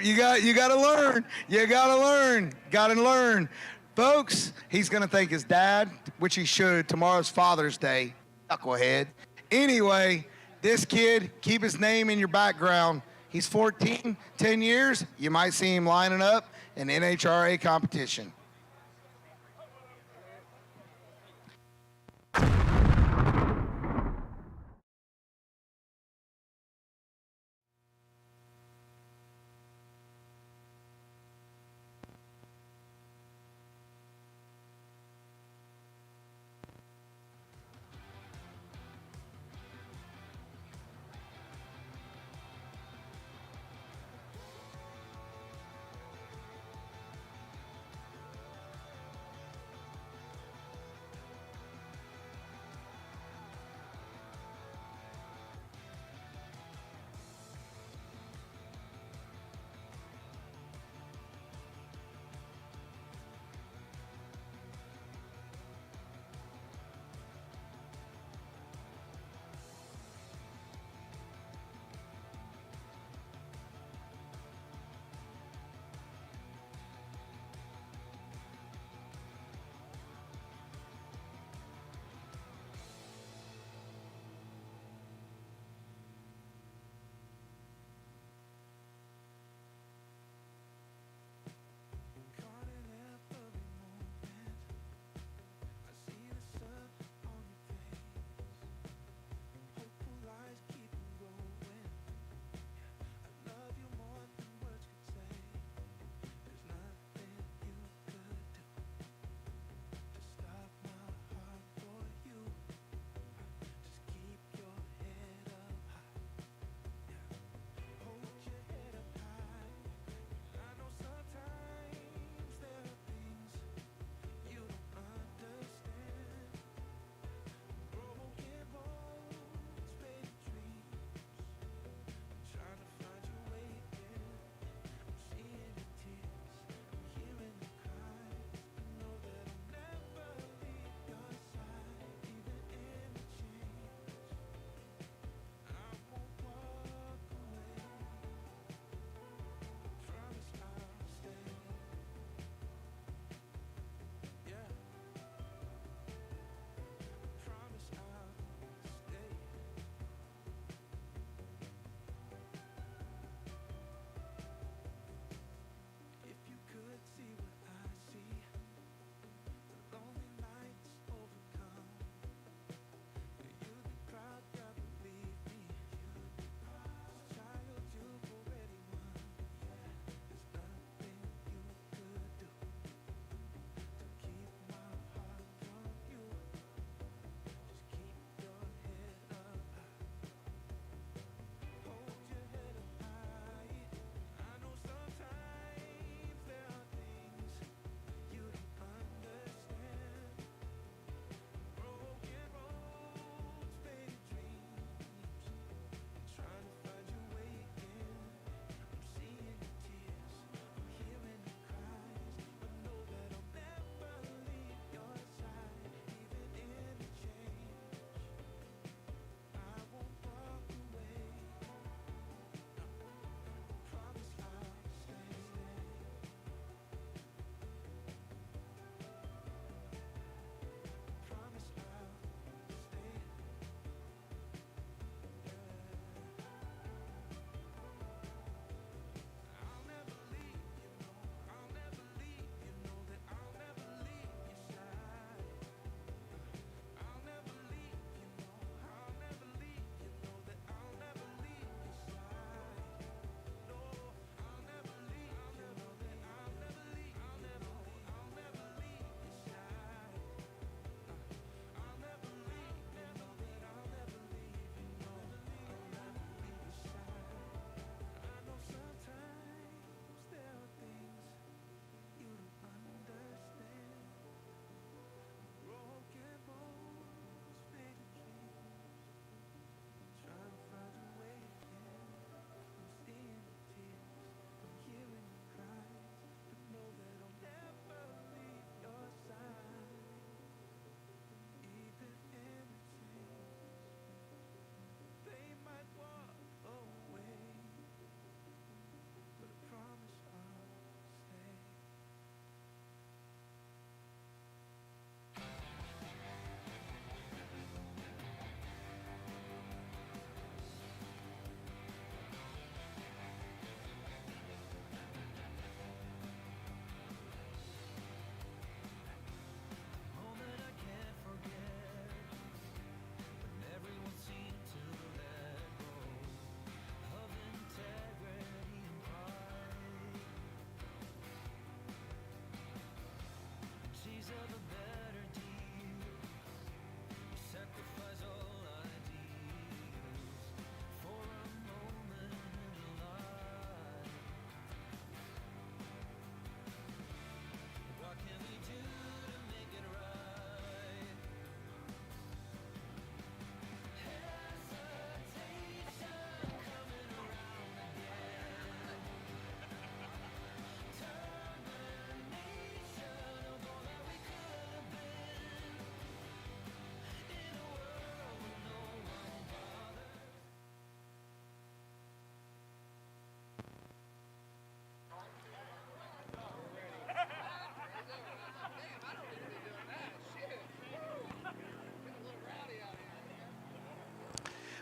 You got to learn. You got to learn. Folks, he's going to thank his dad, which he should. Tomorrow's Father's Day. Knucklehead. Anyway, this kid, keep his name in your background. He's 14, 10 years. You might see him lining up in NHRA competition.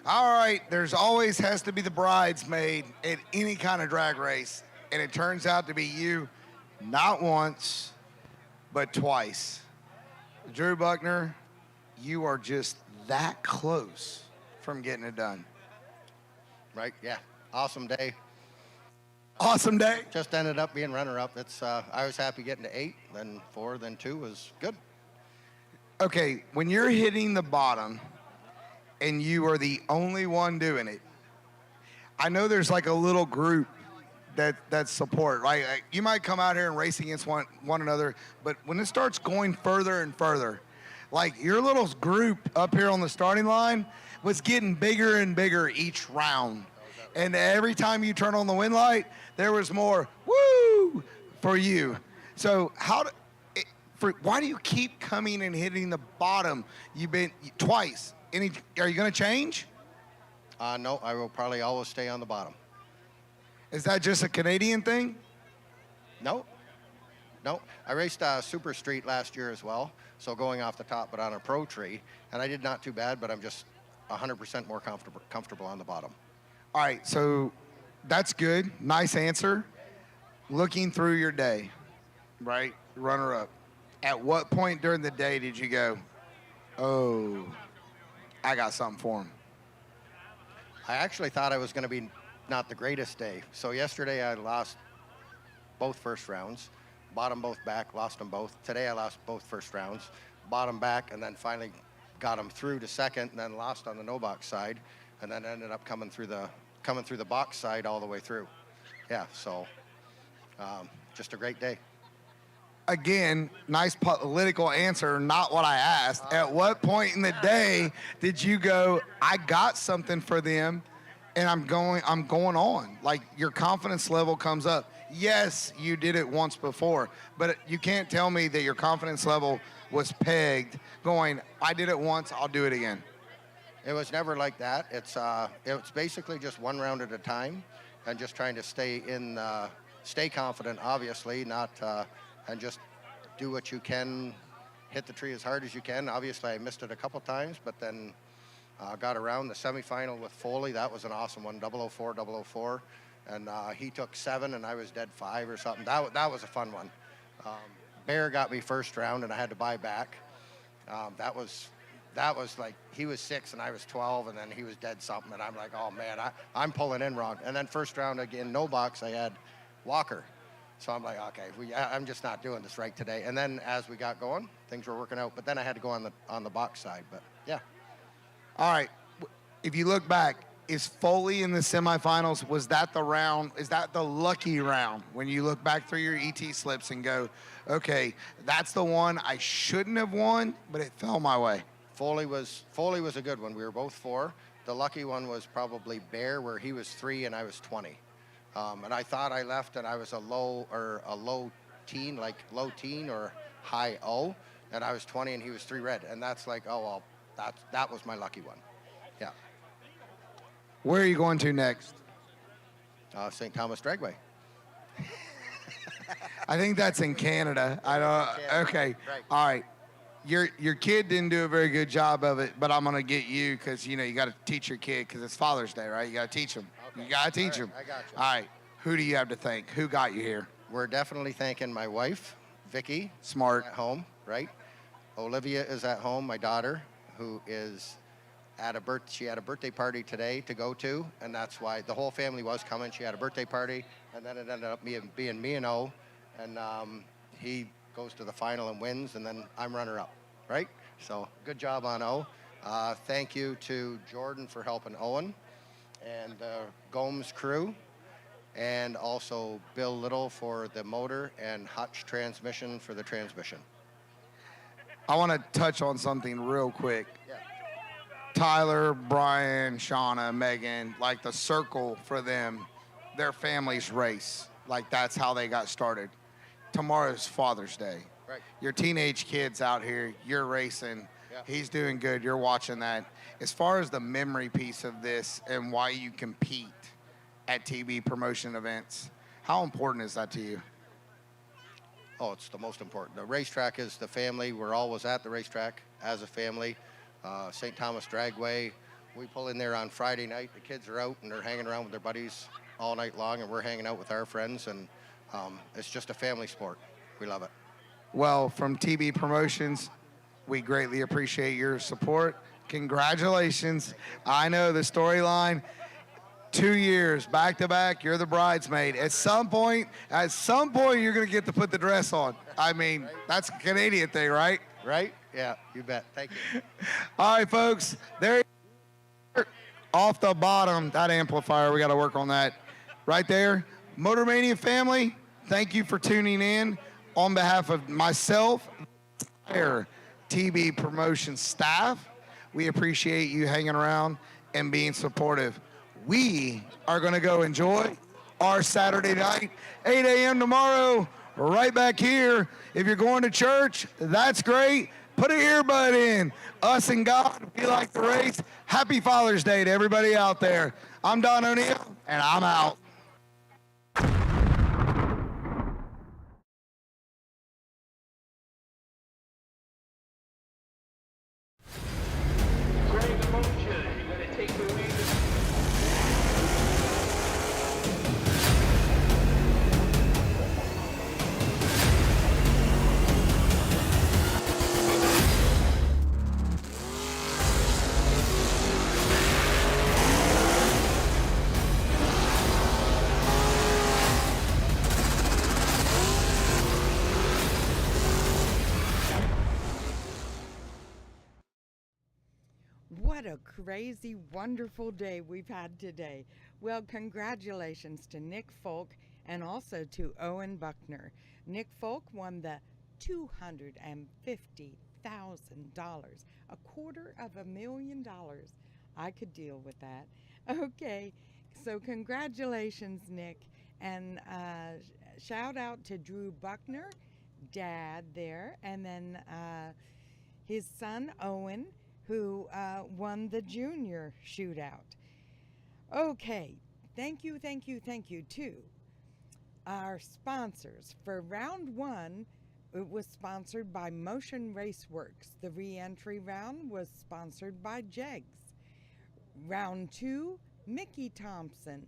All right, there's always has to be the bridesmaid at any kind of drag race, and it turns out to be you, not once, but twice. Drew Buckner, you are just that close from getting it done. Right, yeah. Awesome day. Awesome day. Just ended up being runner-up. I was happy getting to 8, then 4, then 2 was good. Okay, when you're hitting the bottom and you are the only one doing it, I know there's like a little group that support, right? Like, you might come out here and race against one another, but when it starts going further and further, like your little group up here on the starting line was getting bigger and bigger each round. And every time you turn on the wind light, there was more woo for you. So why do you keep coming and hitting the bottom? You've been twice. Are you going to change? No, I will probably always stay on the bottom. Is that just a Canadian thing? No. I raced Super Street last year as well, so going off the top, but on a pro tree, and I did not too bad, but I'm just 100% more comfortable on the bottom. All right, so that's good. Nice answer. Looking through your day, right, runner-up, at what point during the day did you go, oh, I got something for him? I actually thought I was going to be not the greatest day. So yesterday I lost both first rounds, bottom both back, lost them both. Today I lost both first rounds, bottom back, and then finally got them through to second, and then lost on the no box side, and then ended up coming through the box side all the way through. Yeah, so just a great day. Again, nice political answer, not what I asked. At what point in the day did you go, I got something for them and I'm going on? Like, your confidence level comes up. Yes, you did it once before, but you can't tell me that your confidence level was pegged going, I did it once, I'll do it again. It was never like that. It's basically just one round at a time and just trying to stay confident, obviously, not and just do what you can, hit the tree as hard as you can. Obviously, I missed it a couple times, but then got around the semifinal with Foley. That was an awesome one, 004. And he took 7, and I was dead 5 or something. That was a fun one. Bear got me first round, and I had to buy back. That was like, he was 6 and I was 12, and then he was dead something, and I'm like, oh man, I'm pulling in wrong. And then first round again, no box, I had Walker. So I'm like, okay, I'm just not doing this right today. And then as we got going, things were working out, but then I had to go on the box side, but yeah. All right, if you look back, is Foley in the semifinals, was that the round, is that the lucky round when you look back through your ET slips and go, okay, that's the one I shouldn't have won, but it fell my way? Foley was a good one. We were both 4. The lucky one was probably Bear, where he was 3 and I was 20. And I thought I left and I was a low teen, like low teen or high O, and I was 20 and he was 3 red. And that's like, oh, well, that was my lucky one. Yeah. Where are you going to next? St. Thomas Dragway. I think that's in Canada. I don't. Okay. Right. All right. Your kid didn't do a very good job of it, but I'm gonna get you because you got to teach your kid because it's Father's Day, right? You got to teach him. Okay. You got to teach him. I got you. All right. Who do you have to thank? Who got you here? We're definitely thanking my wife, Vicky. Smart. At home, right? Olivia is at home, my daughter, who is she had a birthday party today to go to, and that's why the whole family was coming. She had a birthday party, and then it ended up being me and O, and he goes to the final and wins, and then I'm runner-up, right? So good job on O. Thank you to Jordan for helping Owen and the Gomes crew, and also Bill Little for the motor and Hutch Transmission for the transmission. I want to touch on something real quick. Yeah. Tyler, Brian, Shauna, Megan, like the circle for them, their family's race. Like, that's how they got started. Tomorrow's Father's Day. Right. Your teenage kid's out here, you're racing, Yeah. he's doing good, you're watching that. As far as the memory piece of this and why you compete at TV promotion events, how important is that to you? Oh, it's the most important. The racetrack is the family. We're always at the racetrack as a family. St. Thomas Dragway, We pull in there on Friday night. The kids are out and they're hanging around with their buddies all night long, and we're hanging out with our friends, and it's just a family sport. We love it. Well, from TB Promotions, we greatly appreciate your support. Congratulations. I know the storyline, 2 years back to back, you're the bridesmaid. At some point, you're going to get to put the dress on. I mean, that's a Canadian thing, right? Right? Yeah, you bet. Thank you. All right, folks, there off the bottom, that amplifier, we got to work on that. Right there. Motor Mania family, thank you for tuning in. On behalf of myself, entire TB Promotion staff, we appreciate you hanging around and being supportive. We are going to go enjoy our Saturday night, 8 a.m. tomorrow, right back here. If you're going to church, that's great. Put an earbud in. Us and God, we like the race. Happy Father's Day to everybody out there. I'm Don O'Neill, and I'm out. What a crazy, wonderful day we've had today. Well, congratulations to Nick Folk and also to Owen Buckner. Nick Folk won the $250,000, $250,000. I could deal with that. Okay, so congratulations, Nick. And shout out to Drew Buckner, Dad there, and then his son, Owen, who won the junior shootout. Okay, thank you to our sponsors. For round one, it was sponsored by Motion Raceworks. The re-entry round was sponsored by Jegs. Round two, Mickey Thompson.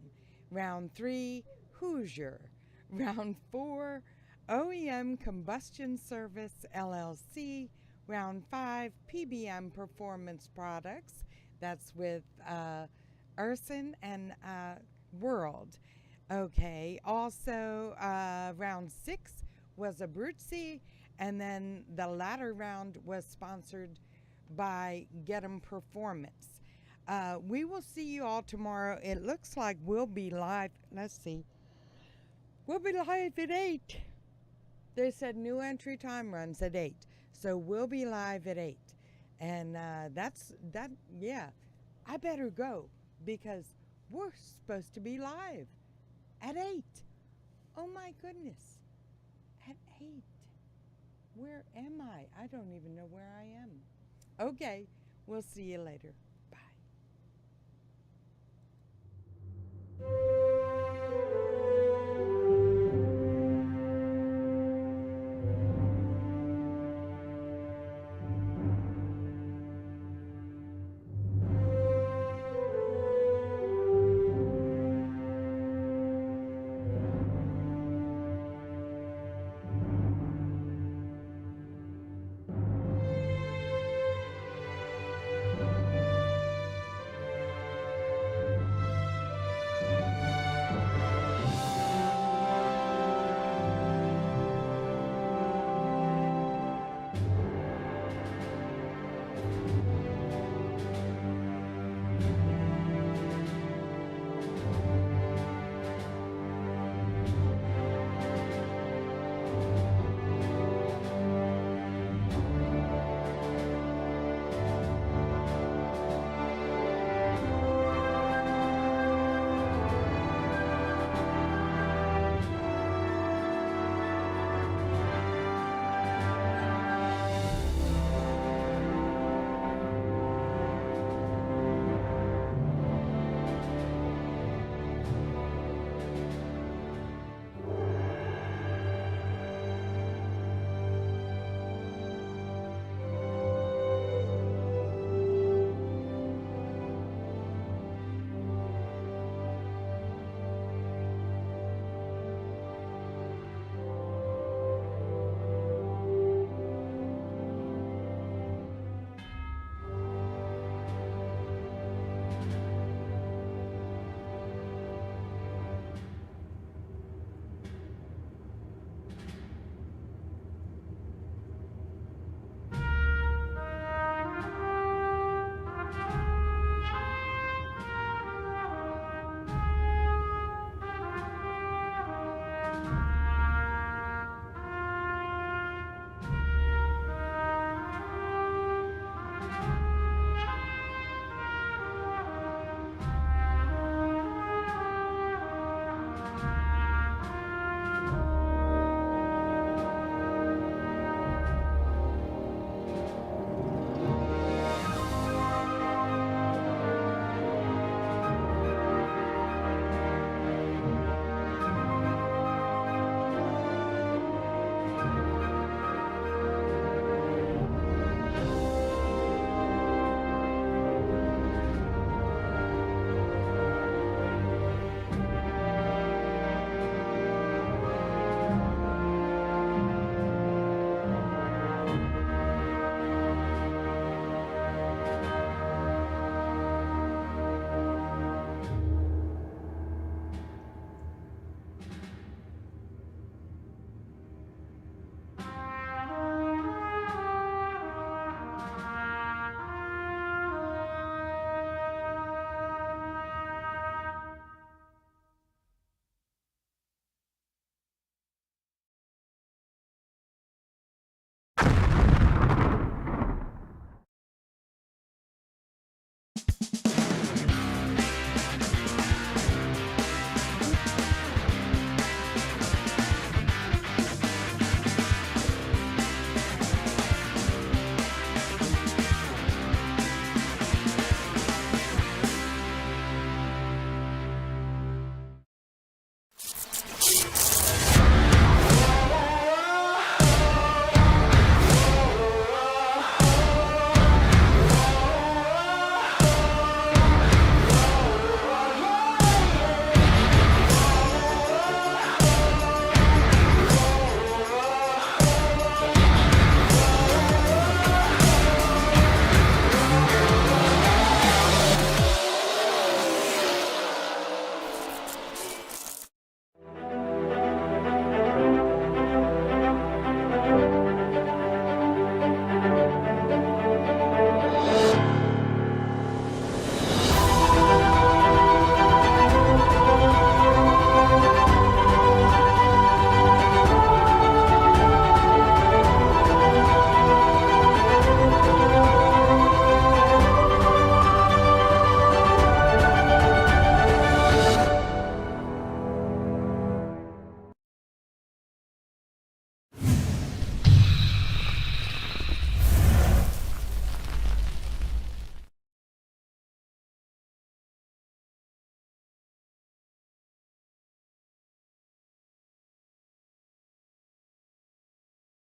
Round three, Hoosier. Round four, OEM Combustion Service LLC. Round 5, PBM Performance Products. That's with Urson and World. Okay, also round 6 was Abruzzi, and then the latter round was sponsored by Get 'em Performance. We will see you all tomorrow. It looks like we'll be live. Let's see. We'll be live at 8. They said new entry time runs at 8. So we'll be live at 8. And yeah, I better go because we're supposed to be live at 8. Oh my goodness, at 8. Where am I? I don't even know where I am. Okay, we'll see you later.